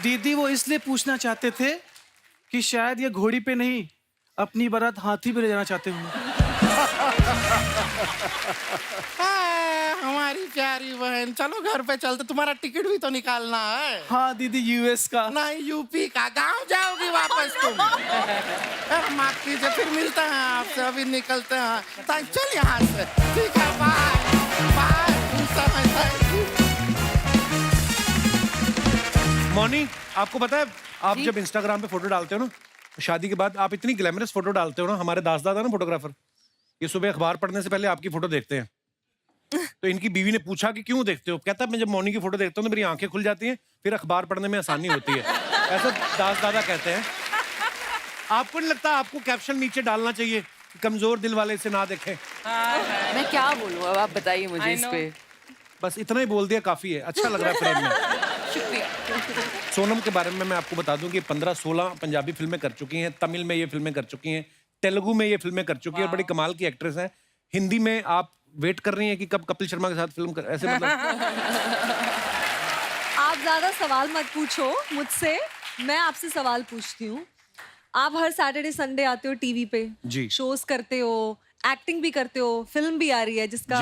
दीदी वो इसलिए पूछना चाहते थे कि शायद ये घोड़ी पे नहीं अपनी बारात हाथी पे ले जाना चाहते हूँ। हमारी प्यारी बहन, चलो घर पे चलते, तुम्हारा टिकट भी तो निकालना है। हाँ दीदी, यूएस का नहीं, यूपी का। गांव जाओगी वापस तुम। माफ कीजिए, फिर मिलते हैं आपसे, अभी निकलते हैं। चल यहाँ से, ठीक है, बाय बाय। मौनी, आपको पता है आप जब इंस्टाग्राम पे फोटो डालते हो ना, शादी के बाद आप इतनी ग्लैमरस फोटो डालते हो ना। हमारे दास दादा ना फोटोग्राफर, ये सुबह अखबार पढ़ने से पहले आपकी फोटो देखते हैं। तो इनकी बीवी ने पूछा कि क्यों देखते हो? कहता है मैं जब मौनी की फोटो देखता हूँ तो मेरी आंखें खुल जाती हैं, फिर अखबार पढ़ने में आसानी होती है। ऐसा दास दादा कहते हैं। आपको नहीं लगता आपको कैप्शन नीचे डालना चाहिए कि कमजोर दिल वाले इसे ना देखें? मैं क्या बोलूं, अब आप बताइए मुझे इस पे। बस इतना ही बोल दिया काफी है। अच्छा लग रहा है फ्रेम में। शुक्रिया। सोनम के बारे में मैं आपको बता दूं कि 15-16 पंजाबी फिल्में कर चुकी हैं, तमिल में ये फिल्में कर चुकी हैं, तेलुगु में ये फिल्में कर चुकी हैं, बड़ी कमाल की एक्ट्रेस हैं। हिंदी में आप वेट कर रही हैं कि कब कपिल शर्मा के साथ फिल्म कर, ऐसे मतलब? आप ज्यादा सवाल मत पूछो मुझसे, मैं आपसे सवाल पूछती हूँ। आप हर सैटरडे संडे आते हो टीवी पे, जी। शोज करते हो, एक्टिंग भी करते हो, फिल्म भी आ रही है जिसका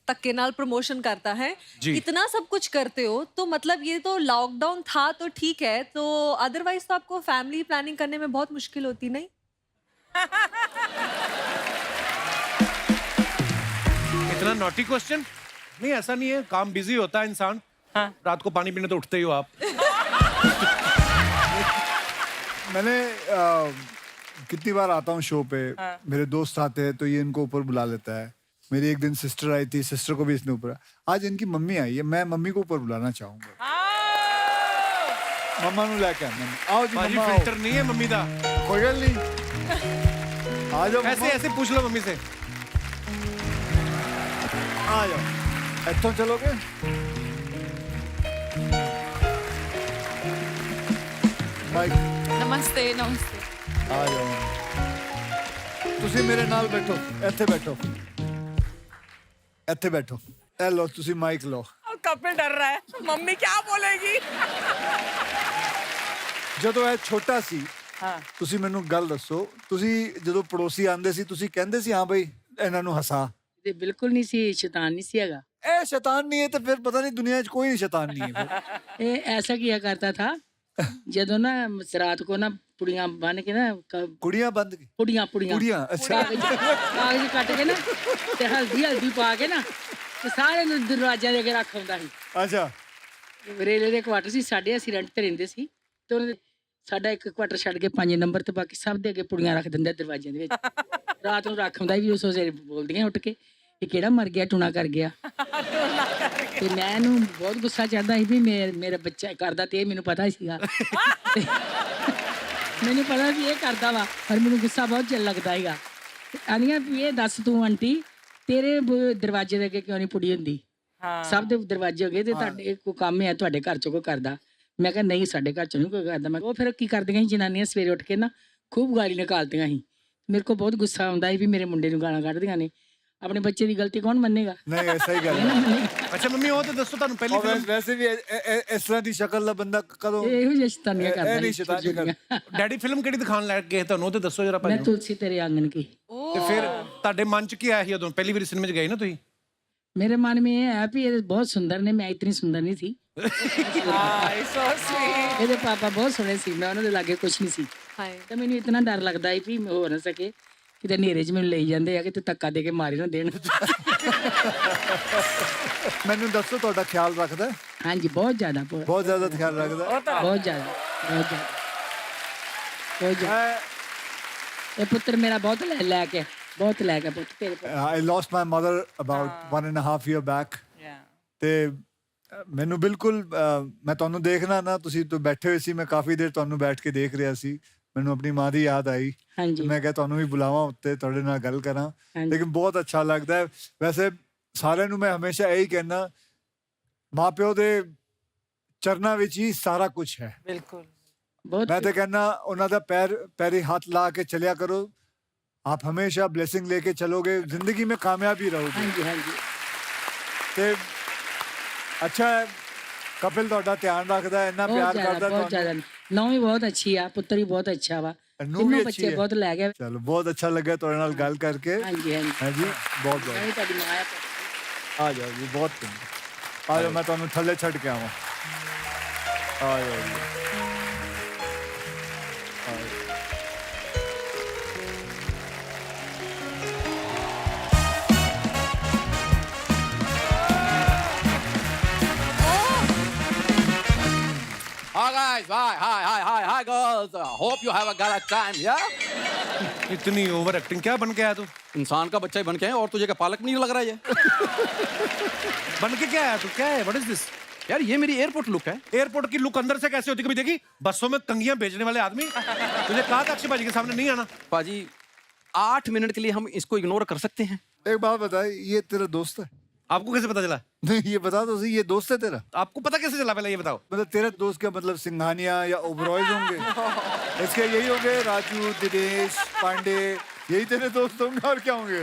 तक्केनाल प्रमोशन करता है, इतना सब कुछ करते हो, तो मतलब ये तो लॉकडाउन था तो ठीक है, तो अदरवाइज तो आपको फैमिली प्लानिंग करने में बहुत मुश्किल होती नहीं? इतना नॉटी क्वेश्चन नहीं, ऐसा नहीं है। काम बिजी होता है इंसान। हाँ। रात को पानी पीने तो उठते ही हो आप। मैंने कितनी बार आता हूँ शो पे, मेरे दोस्त आते हैं तो ये इनको ऊपर बुला लेता है। मेरी एक दिन सिस्टर आई थी, सिस्टर को भी इसने ऊपर। आज इनकी मम्मी आई है, मैं मम्मी को ऊपर बुलाना चाहूंगा। मम्मा नु लेके आओ जी। बाजी मम्मा फिल्टर नहीं है मम्मी दा, कोई गल नहीं, आ जाओ। ऐसे ऐसे पूछ लो मम्मी से। आ जाओ, इत्थों चलोगे? माइक नमस्ते नमस्ते। आ जाओ, ਤੁਸੀਂ ਮੇਰੇ ਨਾਲ ਬੈਠੋ, ਇੱਥੇ ਬੈਠੋ, ਇੱਥੇ ਬੈਠੋ। ਇਹ ਲਓ ਤੁਸੀਂ ਮਾਈਕ ਲਓ। कपिल डर रहा है, मम्मी क्या बोलेगी? ਜਦੋਂ ਇਹ ਛੋਟਾ ਸੀ, ਤੁਸੀਂ ਮੈਨੂੰ ਗੱਲ ਦੱਸੋ, ਤੁਸੀਂ ਜਦੋਂ ਪੜੋਸੀ ਆਂਦੇ ਸੀ ਤੁਸੀਂ ਕਹਿੰਦੇ ਸੀ ਹਾਂ ਬਈ ਇਹਨਾਂ ਨੂੰ ਹਸਾ? ਤੇ ਬਿਲਕੁਲ ਨਹੀਂ ਸੀ, शैतान नहीं सी हैगा। ਇਹ ਸ਼ੈਤਾਨ ਨਹੀਂ ਹੈ ਤੇ ਫਿਰ ਪਤਾ ਨਹੀਂ ਦੁਨੀया 'ਚ ਕੋਈ ਸ਼ੈਤਾਨ नहीं है। ये ऐसा किया करता था, जदों ना रात को ना पुड़ियाँ बन के ना कुड़ियां बंद की पुड़ियाँ पुड़ियाँ कुड़ियां अच्छा कागज कट के ना ते हल्दी पा के ना ते सारे ਨੂੰ ਦਰਵਾਜ਼ਿਆਂ ਦੇ ਅੱਗੇ ਰੱਖ ਆਉਂਦਾ ਸੀ अच्छा ਰੇਲੇ ਦੇ ਕੁਆਟਰ ਸੀ ਸਾਡੇ, ਅਸੀਂ ਰੈਂਟ ਤੇ ਰਹਿੰਦੇ ਸੀ ਤੇ ਉਹਨਾਂ ਦੇ ਸਾਡਾ ਇੱਕ ਕੁਆਟਰ ਛੱਡ ਕੇ 5 ਨੰਬਰ ਤੇ ਬਾਕੀ ਸਭ ਦੇ ਅੱਗੇ ਪੁੜੀਆਂ ਰੱਖ ਦਿੰਦੇ ਦਰਵਾਜ਼ਿਆਂ ਦੇ ਵਿੱਚ ਰਾਤ ਨੂੰ ਰੱਖ ਆਉਂਦਾ ਵੀ ਉਸ ਵੇਲੇ ਬੋਲਦੀਆਂ ਉੱਠ ਕੇ ਇਹ ਕਿਹੜਾ ਮਰ ਗਿਆ ਟੂਣਾ ਕਰ ਗਿਆ ਤੇ ਮੈਂ ਇਹਨੂੰ ਬਹੁਤ ਗੁੱਸਾ ਚੜਦਾ ਸੀ ਵੀ ਮੇਰਾ ਬੱਚਾ ਕਰਦਾ ਤੇ ਇਹ ਮੈਨੂੰ ਪਤਾ ਹੀ ਸੀਗਾ ਮੈਨੂੰ ਪਤਾ ਵੀ ਇਹ ਕਰਦਾ ਵਾ ਪਰ ਮੈਨੂੰ ਗੁੱਸਾ ਬਹੁਤ ਲੱਗਦਾ ਹੈਗਾ ਆਨੀਆਂ ਵੀ ਇਹ ਦੱਸ ਤੂੰ ਆਂਟੀ ਤੇਰੇ ਦਰਵਾਜ਼ੇ ਦੇ ਅੱਗੇ ਕਿਉਂ ਨਹੀਂ ਪੁੜੀ ਹੁੰਦੀ ਸਭ ਦੇ ਦਰਵਾਜ਼ੇ ਹੋ ਗਏ ਤੇ ਤੁਹਾਡੇ ਕੋਈ ਕੰਮ ਹੈ ਤੁਹਾਡੇ ਘਰ ਚੋਂ ਕੋਈ ਕਰਦਾ ਮੈਂ ਕਿਹਾ ਨਹੀਂ ਸਾਡੇ ਘਰ ਚੋਂ ਨਹੀਂ ਕੋਈ ਕਰਦਾ ਮੈਂ ਉਹ ਫਿਰ ਕੀ ਕਰਦੀਆਂ ਸੀ ਜਨਾਨੀਆਂ ਸਵੇਰੇ ਉੱਠ ਕੇ ਨਾ ਖੂਬ ਗਾਲੀ ਨਿਕਾਲਦੀਆਂ ਸੀ ਮੇਰੇ ਕੋਲ ਬਹੁਤ ਗੁੱਸਾ ਆਉਂਦਾ ਸੀ ਵੀ ਮੇਰੇ ਮੁੰਡੇ ਨੂੰ ਗਾਲਾਂ ਕੱਢਦੀਆਂ ਨੇ ਆਪਣੇ ਬੱਚੇ ਦੀ ਗਲਤੀ ਕੌਣ ਮੰਨੇਗਾ नहीं सही गल ਨਹੀਂ ਨਾ है ਮੰਨੇਗਾ अच्छा मम्मी वो तो दसो तुहानू पहली और फिल्म वैसे भी इस तरह की शक्ल ਦਾ ਬੰਦਾ ਕਦੋਂ ਇਹੋ ਜਿਹੀ ਸ਼ੈਤਾਨੀਆਂ ਕਰਦਾ ਇਹ ਨਹੀਂ ਸ਼ੈਤਾਨੀ ਕਰਦਾ। ਡੈਡੀ ਫਿਲਮ ਕਿਹੜੀ ਦਿਖਾਉਣ ਲੱਗ ਗਏ ਤੁਹਾਨੂੰ ਉਹ ਤੇ ਦੱਸੋ ਜਰਾ ਮੈਂ ਭਾਈ ਤੁਲਸੀ ਤੇਰੇ ਆਂਗਣ ਕੀ ਤੇ ਫਿਰ ਤੁਹਾਡੇ ਮਨ ਚ ਕੀ ਆਇਆ ਸੀ ਉਦੋਂ ਪਹਿਲੀ ਵਾਰੀ ਸਿਨੇਮੇ 'ਚ ਗਏ ਨਾ ਤੁਸੀਂ मेरे मन में ये है भी ये बहुत सुंदर ने मैं इतनी सुंदर नहीं थी so sweet. मेरे पापा बहुत सोहने सी मैं उन्होंने लागे कुछ नहीं सी हाय ਤੇ ਮੈਨੂੰ ਇਤਨਾ ਡਰ ਲੱਗਦਾ ਸੀ ਵੀ ਹੋ ਨਾ ਸਕੇ ਕਿਤੇ ਹਨੇਰੇ 'ਚ ਮੈਨੂੰ ਲਈ ਜਾਂਦੇ ਆ ਕਿਤੇ ਧੱਕਾ ਦੇ ਕੇ ਮਾਰੇ ਨਾ ਦੇਣ ਮੈਨੂੰ ਦੱਸੋ ਤੁਹਾਡਾ ਖਿਆਲ ਰੱਖਦਾ ਹੈ? ਹਾਂਜੀ ਬਹੁਤ ਜ਼ਿਆਦਾ ਬਹੁਤ ਜ਼ਿਆਦਾ ਖਿਆਲ ਰੱਖਦਾ ਹੈ? ਬਹੁਤ ਜ਼ਿਆਦਾ ਬਹੁਤ ਜ਼ਿਆਦਾ ਬਹੁਤ ਜ਼ਿਆਦਾ ਮੈਂ ਇਹ ਪੁੱਤਰ ਮੇਰਾ ਬਹੁਤ ਲੈ ਕੇ ਪੁੱਤ ਤੇਰੇ ਕੋਲ I lost my mother about 1.5 year back Yeah. ਤੇ ਮੈਨੂੰ ਬਿਲਕੁਲ ਮੈਂ ਤੁਹਾਨੂੰ ਦੇਖਣਾ ਨਾ ਤੁਸੀਂ ਤੋਂ ਬੈਠੇ ਹੋਏ ਸੀ ਮੈਂ ਕਾਫੀ ਦੇਰ ਤੁਹਾਨੂੰ ਬੈਠ ਕੇ ਦੇਖ ਰਿਹਾ ਸੀ ਮੈਨੂੰ ਆਪਣੀ ਮਾਂ ਦੀ ਯਾਦ ਆਈ ਹਾਂਜੀ ਮੈਂ ਕਿਹਾ ਤੁਹਾਨੂੰ ਵੀ ਬੁਲਾਵਾਂ ਉੱਤੇ ਤੁਹਾਡੇ ਨਾਲ ਗੱਲ ਕਰਾਂ ਹਾਂਜੀ। ਲੇਕਿਨ ਬਹੁਤ ਅੱਛਾ ਲੱਗਦਾ ਹੈ ਵੈਸੇ ਸਾਰਿਆਂ ਨੂੰ ਮੈਂ ਹਮੇਸ਼ਾ ਇਹੀ ਕਹਿਣਾ ਮਾਪਿਓ ਦੇ ਚਰਨਾਂ ਵਿੱਚ ਹੀ ਸਾਰਾ ਕੁਝ ਹੈ बिल्कुल. ਬਹੁਤ मैं तो कहना उन्होंने पैरी हाथ ला के चलिया करो आप हमेशा ब्लेसिंग लेके चलोगे जिंदगी में कामयाबी रहोगे ਹਾਂਜੀ ਹਾਂਜੀ ते अच्छा है कपिल ਤੁਹਾਡਾ ਧਿਆਨ ਰੱਖਦਾ ਹੈ ਇੰਨਾ ਪਿਆਰ ਕਰਦਾ ਬਹੁਤ ਜ਼ਿਆਦਾ ਨੌਂ ਵੀ ਬਹੁਤ ਅੱਛੀ ਆ ਪੁੱਤਰ ਵੀ ਬਹੁਤ ਅੱਛਾ ਵਾ ਨੂੰ ਵੀ ਤਿੰਨੋਂ ਅੱਛੀ ਬੱਚੇ ਹੈ ਬਹੁਤ ਲੈ ਗਿਆ ਚਲੋ ਬਹੁਤ ਅੱਛਾ ਲੱਗਾ ਤੁਹਾਡੇ ਨਾਲ ਗੱਲ ਕਰਕੇ ਹਾਂਜੀ ਹਾਂਜੀ ਹੈ ਜੀ ਬਹੁਤ ਮੈਂ ਬਹੁਤ ਵੀ ਤੁਹਾਡੀ ਮਾਂ ਆ ਆ ਜਾਓ ਜੀ ਬਹੁਤ ਚੰਗਾ ਆ ਜਾਓ ਮੈਂ ਤੁਹਾਨੂੰ ਥੱਲੇ ਛੱਡ ਕੇ ਆਵਾਂ ਆ ਜਾਓ ਜੀ ਆ ਜਾਓ। Hi guys, hi girls. Hope you have a good time, yeah? इतनी ओवर एक्टिंग क्या बन के आया तू इंसान का बच्चा ही बन के है और तुझे क्या पालक नहीं लग रहा है ये? बन के क्या आया तू क्या है व्हाट इज दिस यार ये मेरी एयरपोर्ट लुक है। एयरपोर्ट की लुक अंदर से कैसे होती कभी देखी बसों में कंगियां बेचने वाले आदमी तुझे कहा था अक्षय भाजी के सामने नहीं आना पाजी 8 मिनट के लिए हम इसको इग्नोर कर सकते हैं। एक बात बता ये तेरा दोस्त है आपको कैसे पता चला नहीं ये बता दो सही ये दोस्त है तेरा आपको पता कैसे चला पहले ये बताओ मतलब तेरे दोस्त के मतलब सिंघानिया या ओबरॉयज होंगे इसके यही होंगे राजू दिनेश पांडे यही तेरे दोस्त होंगे और क्या होंगे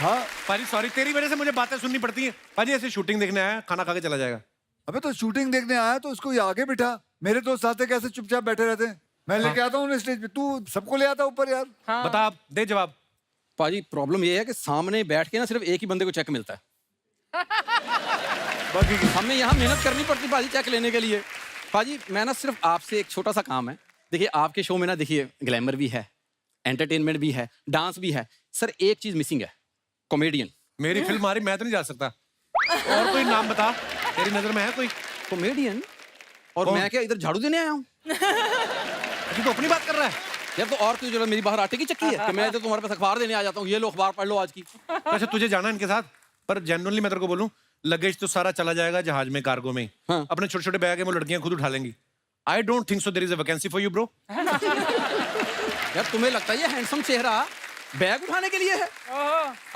हाँ पाजी सॉरी तेरी वजह से मुझे बातें सुननी पड़ती हैं पाजी ऐसे शूटिंग देखने आया खाना खा के चला जाएगा अबे तो शूटिंग देखने आया तो उसको ये आगे बिठा मेरे दोस्त आते कैसे चुपचाप बैठे रहते हैं मैं लेके आता हूँ स्टेज पे तू सबको ले आता ऊपर यार बता आप दे जवाब पाजी प्रॉब्लम ये है कि सामने बैठ के ना सिर्फ एक ही बंदे को चेक मिलता है बाकी की हमें यहाँ मेहनत करनी पड़ती पाजी चेक लेने के लिए। पाजी मैं ना सिर्फ आपसे एक छोटा सा काम है देखिए आपके शो में ना देखिए ग्लैमर भी है एंटरटेनमेंट भी है डांस भी है सर एक चीज मिसिंग है कॉमेडियन। मेरी फिल्म आ रही मैं तो नहीं जा सकता और कोई नाम बता तेरी नजर में है कोई कॉमेडियन और कौन? मैं क्या इधर झाड़ू देने आया हूँ? अभी तो अपनी बात कर रहा है यार तो और क्यों जरूरत मेरी बाहर आटे की चक्की है कि मैं इधर तुम्हारे पास अखबार देने आ जाता हूँ ये लो अखबार पढ़ लो आज की। वैसे तुझे जाना है इनके साथ पर जेन्युइनली मैं तेरे को बोलूं लगेज तो सारा चला जाएगा जहाज में कार्गो में हाँ। अपने छोटे छोटे बैग है वो लड़कियां खुद उठा लेंगी I don't think so there is a vacancy for you bro यार तुम्हें लगता है ये हैंडसम चेहरा बैग उठाने के लिए है?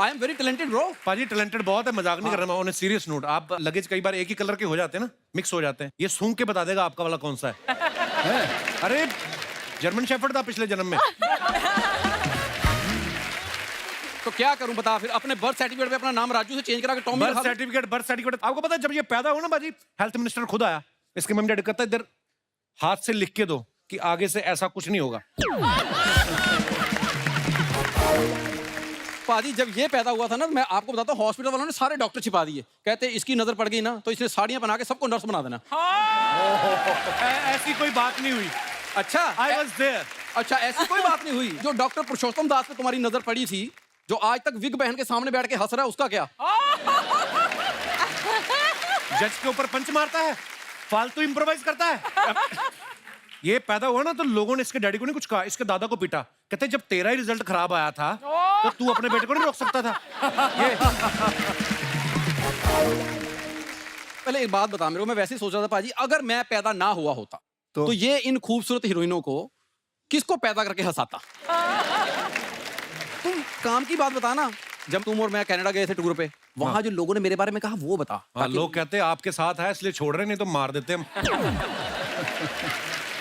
I am very talented bro. पाजी टैलेंटेड बहुत है मजाक नहीं कर रहा मैं ऑन सीरियस नोट आप लगेज कई बार एक ही कलर के हो जाते हैं ना मिक्स हो जाते हैं ये सूंघ के बता देगा आपका वाला कौन सा है अरे जर्मन शेफर्ड था पिछले जन्म में तो क्या करूं बता फिर अपने बर्थ सर्टिफिकेट पे अपना नाम राजू से चेंज करा के टॉमी बर्थ सर्टिफिकेट आपको पता है जब ये पैदा हुआ ना बाजी हेल्थ मिनिस्टर खुद आया इसके मम्मी डैडी कहता है इधर हाथ से लिख के दो कि आगे से ऐसा कुछ नहीं होगा पाजी जब ये पैदा हुआ था ना, मैं आपको बताता हूँ, हॉस्पिटल वालों ने सारे डॉक्टर छिपा दिए। कहते इसकी नजर पड़ गई ना तो इसने साड़ियां बना के सबको नर्स बना देना। ऐसी कोई बात नहीं हुई। अच्छा, आई वॉज देयर। अच्छा, ऐसी कोई बात नहीं हुई। जो डॉक्टर पुरुषोत्तम दास पे तुम्हारी नजर पड़ी थी, जो आज तक विग बहन के सामने बैठ के हंस रहा है, उसका क्या? जज के ऊपर पंच मारता है, फालतू इंप्रोवाइज करता है। ये पैदा हुआ ना तो लोगों ने इसके डैडी को नहीं कुछ कहा, इसके दादा को पीटा। कहते जब तेरा ही रिजल्ट खराब आया था तो तू अपने बेटे को नहीं रोक सकता था। ये पहले एक बात बता मेरे को, मैं वैसे ही सोच रहा था पाजी, अगर मैं पैदा ना हुआ होता तो ये इन खूबसूरत हीरोइनों को किसको पैदा करके हंसाता? तुम काम की बात बता ना। जब तुम और मैं कनाडा गए थे टूर पे, वहां जो लोगों ने मेरे बारे में कहा वो बता। लोग कहते हैं आपके साथ है इसलिए छोड़ रहे, नहीं तो मार देते हम।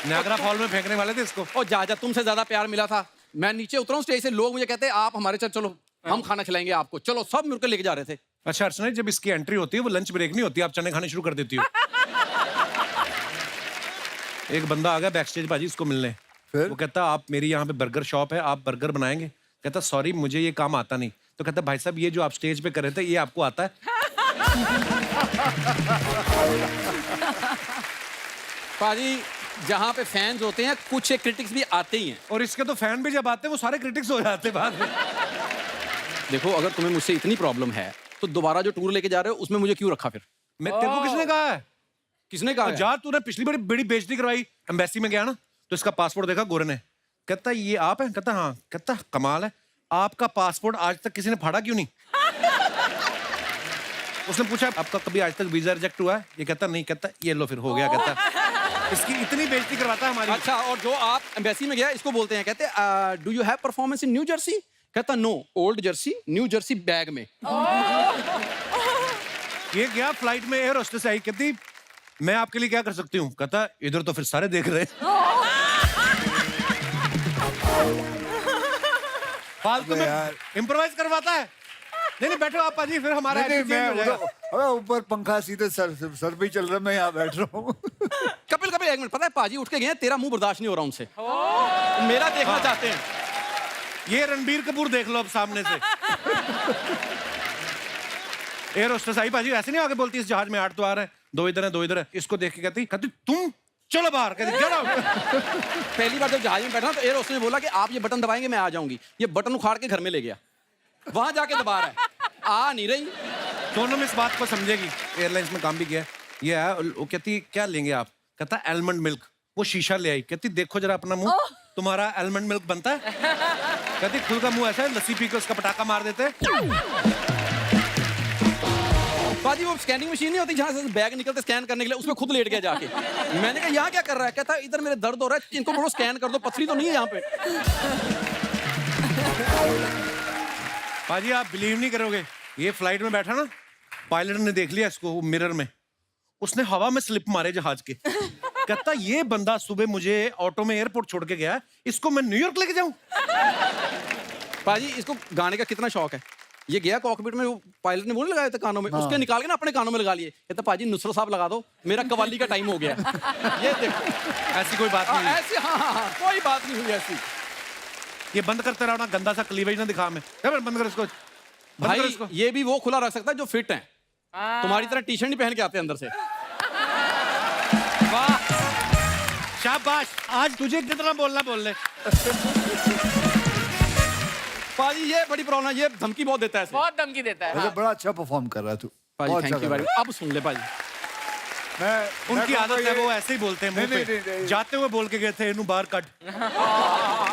नायग्रा फॉल में फेंकने वाले थे इसको। और जा तुमसे ज्यादा प्यार मिला था। मैं नीचे उतरा हूं स्टेज से, लोग मुझे कहते हैं आप हमारे साथ चलो, हम खाना खिलाएंगे आपको, चलो, सब मिलकर लेके जा रहे थे। अच्छा अर्चना, जब इसकी एंट्री होती है वो लंच ब्रेक नहीं होती, आप चने खाने शुरू कर देती हो। एक बंदा आ गया बैक स्टेज पाजी इसको मिलने, वो कहता आप मेरी यहाँ पे बर्गर शॉप है, आप बर्गर बनाएंगे? कहता सॉरी मुझे ये काम आता नहीं। तो कहता भाई साहब ये जो आप स्टेज पे कर रहे थे ये आपको आता है? पाजी जहाँ पे फैंस होते हैं कुछ एक क्रिटिक्स भी आते ही हैं, और इसके तो फैन भी जब आते हैं वो सारे क्रिटिक्स हो जाते हैं बाद में। देखो अगर तुम्हें मुझसे इतनी प्रॉब्लम है तो दोबारा जो टूर लेके जा रहे हो उसमें मुझे क्यों रखा फिर? मैं तेरे को किसने कहा है? किसने कहा? जा तूने पिछली बड़ी बड़ी बेइज्जती करवाई, एम्बेसी में गया ना तो इसका पासपोर्ट देखा गोरे ने, कहता ये आप हैं? कहता हाँ। कहता कमाल है, आपका पासपोर्ट आज तक किसी ने फाड़ा क्यों नहीं? उसने पूछा आपका कभी आज तक वीजा रिजेक्ट हुआ है? ये कहता नहीं। कहता ये लो फिर हो गया। कहता इसकी इतनी बेइज्जती करवाता है हमारी। अच्छा, और जो आप एम्बेसी में गया इसको बोलते हैं, कहते do you have performance in New Jersey? कहता no, old Jersey New Jersey bag में। ये गया फ्लाइट में, एयर होस्टेस आई, कहती मैं आपके लिए क्या कर सकती हूँ? कहता इधर तो फिर सारे देख रहे। फालतू में इम्प्रोवाइज करवाता है। नहीं बैठो आप पाजी, फिर हमारा ऊपर पंखा सीधे सर पे चल रहा है, मैं यहाँ बैठ रहा हूँ। कपिल एक मिनट, पता है पाजी उठ के गए, तेरा मुंह बर्दाश्त नहीं हो रहा उनसे, मेरा देखना चाहते हैं। ये रणबीर कपूर देख लो अब सामने से। एयर होस्टेस आई पाजी, ऐसे नहीं आगे बोलती इस जहाज में 8 द्वार है, 2 इधर है 2 इधर है। इसको देख के कहती तुम चलो बाहर। कहती गेट आउट। पहली बार जब जहाज में बैठा तो एयर होस्टेस ने बोला कि आप ये बटन दबाएंगे मैं आ जाऊंगी। ये बटन उखाड़ के घर में ले गया, वहां जाके दबा रहा है, आ नहीं रही। सोनम इस बात को समझेगी, एयरलाइंस में काम भी किया है। ये है, वो कहती क्या लेंगे आप? कहता एलमंड मिल्क। वो शीशा ले आई, कहती देखो जरा अपना मुंह, तुम्हारा एलमंड मिल्क बनता है? कहती खुद का मुंह ऐसा है, लस्सी पी के उसका पटाखा मार देते। बाजी वो स्कैनिंग मशीन नहीं होती जहां से बैग निकलते स्कैन करने के लिए, उसमें खुद लेट गया जाके। मैंने कहा यहाँ क्या कर रहा है? कहता इधर मेरे दर्द हो रहा है, इनको बोलो स्कैन कर दो, पथरी तो नहीं है यहाँ पे। पाजी आप बिलीव नहीं करोगे, ये फ्लाइट में बैठा ना, पायलट ने देख लिया इसको मिरर में, उसने हवा में स्लिप मारे जहाज के। कहता ये बंदा सुबह मुझे ऑटो में एयरपोर्ट छोड़ के गया, इसको मैं न्यूयॉर्क लेके जाऊं? पाजी इसको गाने का कितना शौक है। ये गया कॉकपिट में, वो पायलट ने वो नहीं लगाए थे कानों में, उसके निकाल के ना अपने कानों में लगा लिए। कहता पाजी नुसरत साहब लगा दो, मेरा कवाली का टाइम हो गया। ये देखो, ऐसी कोई बात नहीं। ऐसी हाँ, कोई बात नहीं हुई ऐसी। ये बंद करते रहो ना, गंदा सा क्लीवेज ना दिखा। मैं बंद कर इसको भाई। इसको ये भी वो खुला रख सकता है जो फिट है, तुम्हारी तरह टी शर्ट नहीं पहन के आते अंदर से। वाह शाबाश, आज तुझे कितना बोलना बोल ले। पाजी ये बड़ी प्रॉब्लम है, ये धमकी बहुत देता है, बहुत धमकी देता है। बड़ा अच्छा परफॉर्म कर रहा है तू। पाजी थैंक यू भाई। अब सुन ले पाजी, उनकी आदत है, वो ऐसे ही बोलते हैं मुंह पे। जाते हुए बोल के गए थे इनू बाहर कट।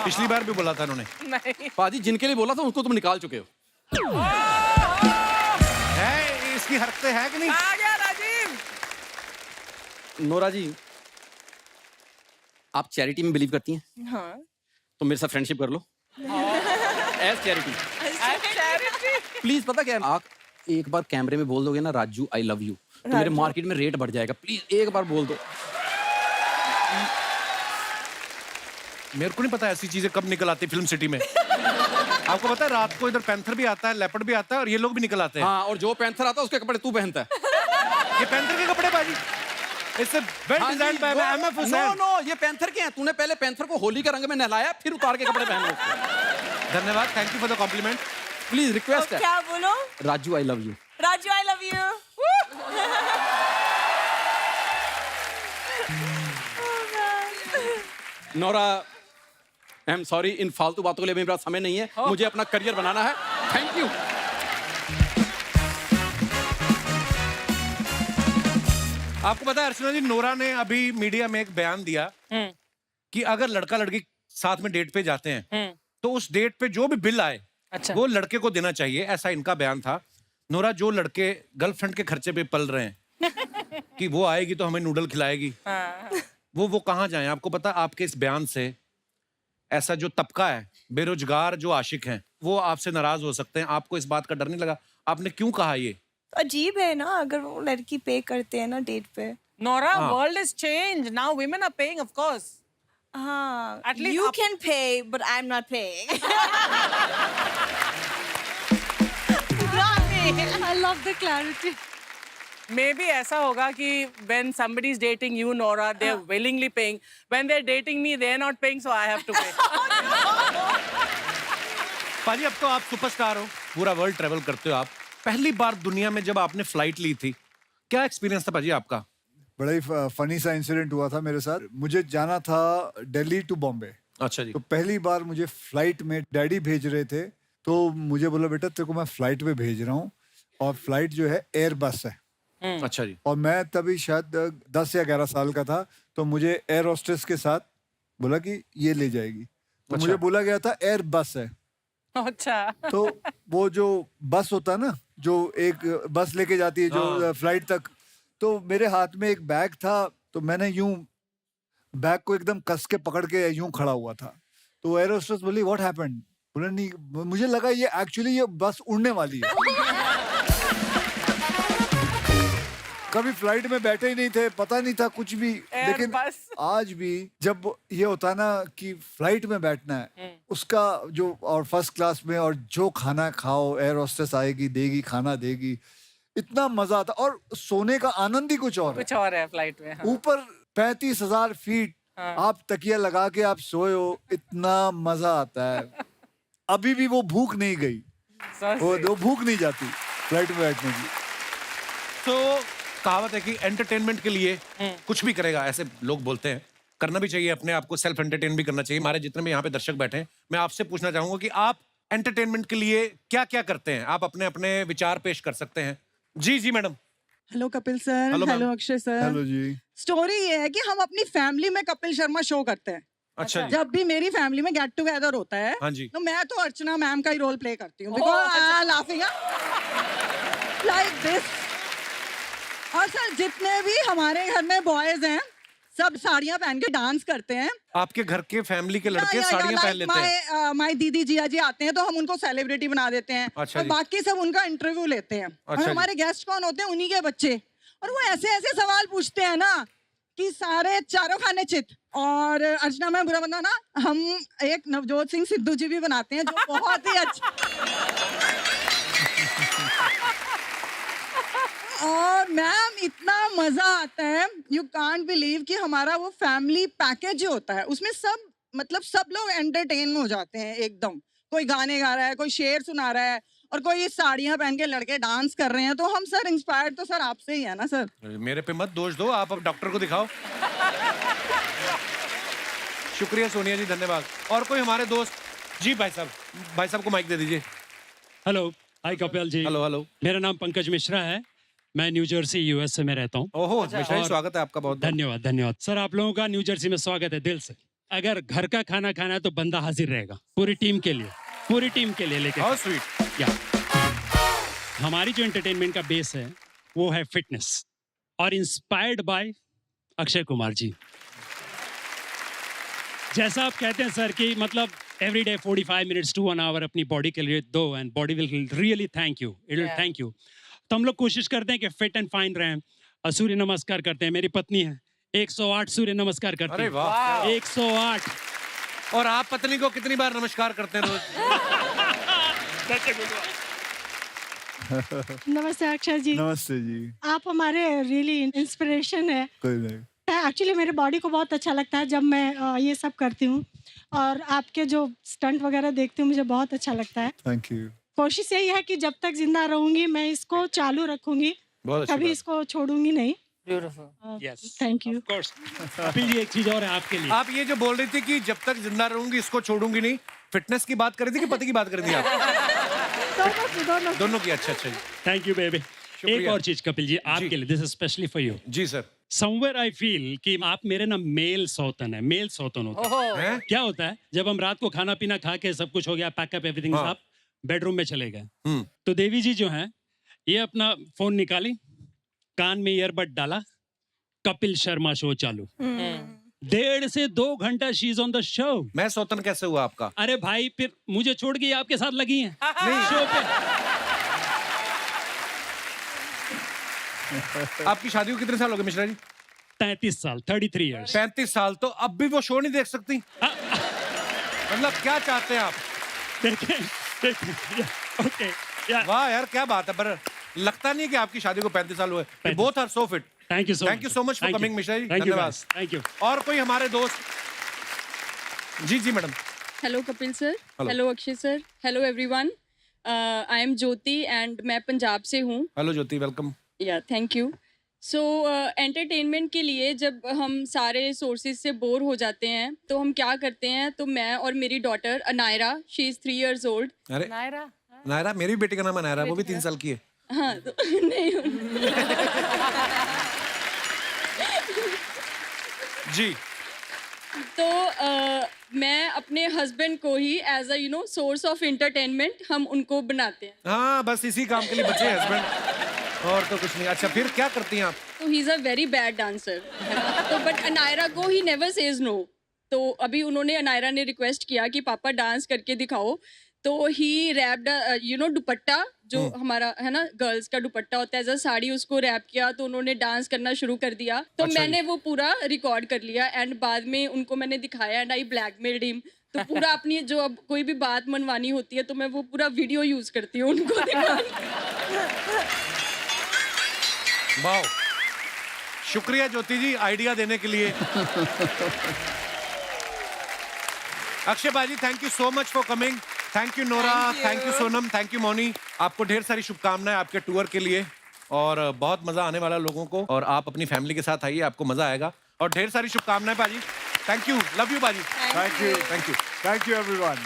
पिछली बार भी बोला था उन्होंने। पाजी जिनके लिए बोला था उनको तुम निकाल चुके हो। है इसकी हरकतें है कि नहीं? आ गया राजीव। नोरा जी आप चैरिटी में बिलीव करती हैं? हाँ। तो मेरे साथ फ्रेंडशिप कर लो एज चैरिटी। प्लीज पता क्या है, आप एक बार कैमरे में बोल दोगे ना राजू आई लव यू, तो मेरे मार्केट में रेट बढ़ जाएगा। प्लीज एक बार बोल दो। मेरे को नहीं पता ऐसी चीजें कब निकल आती फिल्म सिटी में। आपको पता है रात को इधर पैंथर भी आता है, लेपर्ड भी आता है, और ये लोग भी निकल आते हैं। हाँ, और जो पैंथर आता है उसके कपड़े तू पहनता है। ये पैंथर के कपड़े बाजी, इससे well designed by MF Hussain. No no, ये पैंथर के हैं। तूने पहले पैंथर को होली के रंग में नहलाया, फिर उतार के कपड़े पहन लो। धन्यवाद, thank you for the compliment. Please request है क्या बोलो? Raju I love you Raju, I love you. Nora I am sorry, इन फालतू बातों के लिए मेरे पास समय नहीं है, मुझे अपना करियर बनाना है। Thank you. आपको पता है अर्चना जी, नोरा ने अभी मीडिया में एक बयान दिया कि अगर लड़का लड़की साथ में डेट पे जाते हैं तो उस डेट पे जो भी बिल आए वो लड़के को देना चाहिए, ऐसा इनका बयान था। नोरा, जो लड़के गर्लफ्रेंड के खर्चे पे पल रहे हैं कि वो आएगी तो हमें नूडल खिलाएगी, वो कहाँ जाएं? आपको पता, आपके इस बयान से ऐसा जो तबका है बेरोजगार जो आशिक हैं वो आपसे नाराज हो सकते हैं। आपको इस बात का डर नहीं लगा? आपने क्यों कहा ये? अजीब है ना, अगर वो लड़की पे करते हैं ना डेट पे। Nora, world is changed. Now women are paying, of course. हाँ, At least you up- can pay, but I'm not paying. I love the clarity. Maybe ऐसा होगा कि when somebody is dating you, Nora, they're willingly paying. When they're dating me, they're not paying, so I have to pay. पाजी, अब तो आप सुपरस्टार हो, पूरा वर्ल्ड ट्रेवल करते हो आप। पहली बार दुनिया में जब आपने फ्लाइट ली थी, क्या एक्सपीरियंस था पाजी आपका? बड़ा ही फनी सा इंसिडेंट हुआ था मेरे साथ। मुझे जाना था दिल्ली टू बॉम्बे। अच्छा जी। तो पहली बार मुझे फ्लाइट में डैडी भेज रहे थे, तो मुझे बोला बेटा तेरे को मैं फ्लाइट में भेज रहा हूँ, और फ्लाइट जो है एयर बस है। अच्छा जी। और मैं तभी शायद 10 या 11 साल का था, तो मुझे एयर होस्टेस के साथ बोला कि ये ले जाएगी। तो मुझे बोला गया था एयर बस है। अच्छा। तो वो जो बस होता है ना, जो एक बस लेके जाती है जो फ्लाइट तक, तो मेरे हाथ में एक बैग था, तो मैंने यूं बैग को एकदम कस के पकड़ के यूं खड़ा हुआ था। तो एयर होस्टेस बोली व्हाट हैपेंड? बोला नहीं, मुझे लगा ये एक्चुअली ये बस उड़ने वाली है। कभी फ्लाइट में बैठे ही नहीं थे, पता नहीं था कुछ भी। लेकिन बस। आज भी जब ये होता है ना कि फ्लाइट में बैठना है, उसका जो और फर्स्ट क्लास में, और जो खाना खाओ एयर होस्टेस आएगी देगी, खाना देगी, इतना मजा आता। और सोने का आनंद ही कुछ और है। कुछ और है फ्लाइट में। हाँ। ऊपर 35,000 फीट आप तकिया लगा के आप सोए हो, इतना मजा आता है। अभी भी वो भूख नहीं गई, वो भूख नहीं जाती फ्लाइट में बैठने की। तो कहावत है कि एंटरटेनमेंट के लिए कुछ भी करेगा, ऐसे लोग बोलते हैं। करना भी चाहिए, अपने आप को सेल्फ एंटरटेन भी करना चाहिए। हमारे जितने भी यहाँ पे दर्शक बैठे हैं, मैं आपसे पूछना चाहूंगा कि आप एंटरटेनमेंट के लिए क्या क्या करते हैं? आप अपने अपने विचार पेश कर सकते हैं। जी जी madam. Hello Kapil sir. Hello ma'am. Hello Akshay sir. Hello जी। स्टोरी ये है कि हम अपनी फैमिली में कपिल शर्मा शो करते हैं। अच्छा जी। जब भी मेरी फैमिली में गेट टुगेदर होता है, हाँ जी। तो मैं तो अर्चना मैम का ही रोल प्ले करती हूँ, बिकॉज़ लाफिंग लाइक दिस। और सर जितने भी हमारे घर में बॉयज हैं, सब साड़ियाँ पहन के डांस करते हैं। आपके घर के फैमिली के लड़के साड़ियाँ पहन लेते हैं? माई दीदी जिया जी आते हैं तो हम उनको सेलिब्रिटी बना देते हैं। अच्छा और जी। बाकी सब उनका इंटरव्यू लेते हैं। अच्छा और जी। हमारे गेस्ट कौन होते हैं? उन्हीं के बच्चे। और वो ऐसे ऐसे सवाल पूछते हैं ना कि सारे चारों खाने चित। और अर्चना में बुरा बंदा ना, हम एक नवजोत सिंह सिद्धू जी भी बनाते हैं, जो बहुत ही अच्छा। और मैम इतना मजा आता है, यू कांट बिलीव कि हमारा वो फैमिली पैकेज जो होता है उसमें सब, मतलब सब लोग एंटरटेन हो जाते हैं एकदम। कोई गाने गा रहा है, कोई शेर सुना रहा है, और कोई साड़ियाँ पहन के लड़के डांस कर रहे हैं। तो हम सर इंस्पायर्ड तो सर आपसे ही है ना सर। मेरे पे मत दोष दो, आप अब डॉक्टर को दिखाओ। शुक्रिया सोनिया जी, धन्यवाद। और कोई हमारे दोस्त? जी भाई साहब को माइक दे दीजिए। Hello, hi Kapil ji. Hello hello. मेरा नाम पंकज मिश्रा है, मैं न्यू जर्सी यूएसए में रहता हूँ। ओहो, मिश्रा जी स्वागत है आपका बहुत। धन्यवाद धन्यवाद सर, आप लोगों का न्यू जर्सी में स्वागत है दिल से। अगर घर का खाना खाना है तो बंदा हाजिर रहेगा, पूरी टीम के लिए लेके। How sweet. या हमारी जो एंटरटेनमेंट का बेस है वो है फिटनेस, और इंस्पायर्ड बाय अक्षय कुमार जी। जैसा आप कहते हैं सर कि मतलब every day 45 minutes to 1 hour अपनी बॉडी के लिए दो, and body will really thank you, it will thank you. तो हम लोग कोशिश करते हैं कि फिट एंड फाइन रहें। सूर्य नमस्कार करते हैं, मेरी पत्नी है 108 सूर्य नमस्कार करती है। अरे वाह। 108। और आप पत्नी को कितनी बार नमस्कार करते हैं रोज? नमस्ते अक्षय जी। नमस्ते जी। आप हमारे रियली इंस्पिरेशन है। कोई नहीं। एक्चुअली मेरे बॉडी को बहुत अच्छा लगता है जब मैं ये सब करती हूँ, और आपके जो स्टंट वगैरह देखती हूँ मुझे बहुत अच्छा लगता है। Thank you. कोशिश यही है कि जब तक जिंदा रहूंगी मैं इसको चालू रखूंगी, बहुत अच्छी कभी बात। इसको छोड़ूंगी नहीं। Yes. Thank you. Of course. Kapil ji एक चीज और है आपके लिए। आप ये जो बोल रही थी कि जब तक जिंदा रहूंगी इसको छोड़ूंगी नहीं, फिटनेस की बात कर रही थी कि पति की बात कर रही थी आप? दोनों की। अच्छा जी। Thank you baby. एक और चीज कपिल जी आपके लिए, this is specially for you. जी सर। समवेयर आई फील कि आप मेरे ना मेल सौतन है, मेल सौतन होता है। क्या होता है जब हम रात को खाना पीना खा के सब कुछ हो गया, पैकअप एवरीथिंग, आप बेडरूम में चले गए, तो देवी जी जो हैं ये अपना फोन निकाली, कान में ईयरबड डाला, कपिल शर्मा शो चालू, 1.5 से 2 घंटा she is on the show. मैं सौतन कैसे हुआ आपका? अरे भाई फिर मुझे छोड़ के ये आपके साथ लगी हैं शो पे। आपकी शादी को कितने साल हो गए मिश्रा जी? 33 साल, 33 इयर्स। 35 साल, तो अब भी वो शो नहीं देख सकती? मतलब क्या चाहते हैं आप? ओके, वाह यार क्या बात है, पर लगता नहीं कि आपकी शादी को 35 साल हुए। Both are so fit. Thank you so much for coming Mishra ji. Thank you, धन्यवाद। Thank you. और कोई हमारे दोस्त? जी जी madam. Hello Kapil sir, Hello. Hello Akshay sir, hello everyone. I am Jyoti and मैं पंजाब से हूँ। Hello Jyoti, welcome. या थैंक यू। सो एंटरटेनमेंट के लिए जब हम सारे सोर्सेज से बोर हो जाते हैं तो हम क्या करते हैं, तो मैं और मेरी daughter Anaira, she is 3 years old। अरे नायरा, मेरी बेटी का नाम है नायरा, वो भी 3 साल की है। हाँ तो नहीं जी। तो मैं अपने हस्बैंड को ही as a source of entertainment हम उनको बनाते हैं। हाँ बस इसी काम के लिए बचे हस्बैंड, और तो कुछ नहीं। अच्छा फिर क्या करती हैं आप? तो he is a very bad dancer. तो बट अनायरा को ही नेवर सेज नो। तो अभी उन्होंने, अनायरा ने रिक्वेस्ट किया कि पापा डांस करके दिखाओ, तो ही रैप्ड दुपट्टा जो हमारा है ना गर्ल्स का दुपट्टा होता है, एज अ साड़ी, उसको रैप किया, तो उन्होंने डांस करना शुरू कर दिया। तो अच्छा मैंने वो पूरा रिकॉर्ड कर लिया एंड बाद में उनको मैंने दिखाया एंड आई ब्लैकमेल्ड हिम। तो पूरा अपनी जो अब कोई भी बात मनवानी होती है तो मैं वो पूरा वीडियो यूज करती हूँ उनको दिखाने। वाह, शुक्रिया ज्योति जी आइडिया देने के लिए। अक्षय भाजी, thank you so much for coming. Thank you Nora, thank you Sonam, thank you Moni. आपको ढेर सारी शुभकामनाएं आपके टूर के लिए, और बहुत मजा आने वाला लोगों को, और आप अपनी फैमिली के साथ आइए, आपको मजा आएगा। और ढेर सारी शुभकामनाएं भाजी। थैंक यू, लव यू भाजी। Thank you, thank you, thank you everyone.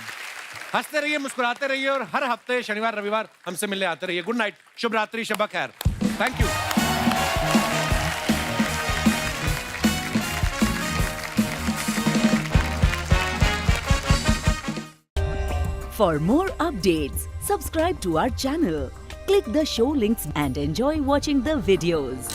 हंसते रहिए, मुस्कुराते रहिए, और हर हफ्ते शनिवार रविवार हमसे मिलने आते रहिए। गुड नाइट, शुभ रात्रि, शब खैर। Thank you. For more updates, subscribe to our channel, click the show links and enjoy watching the videos.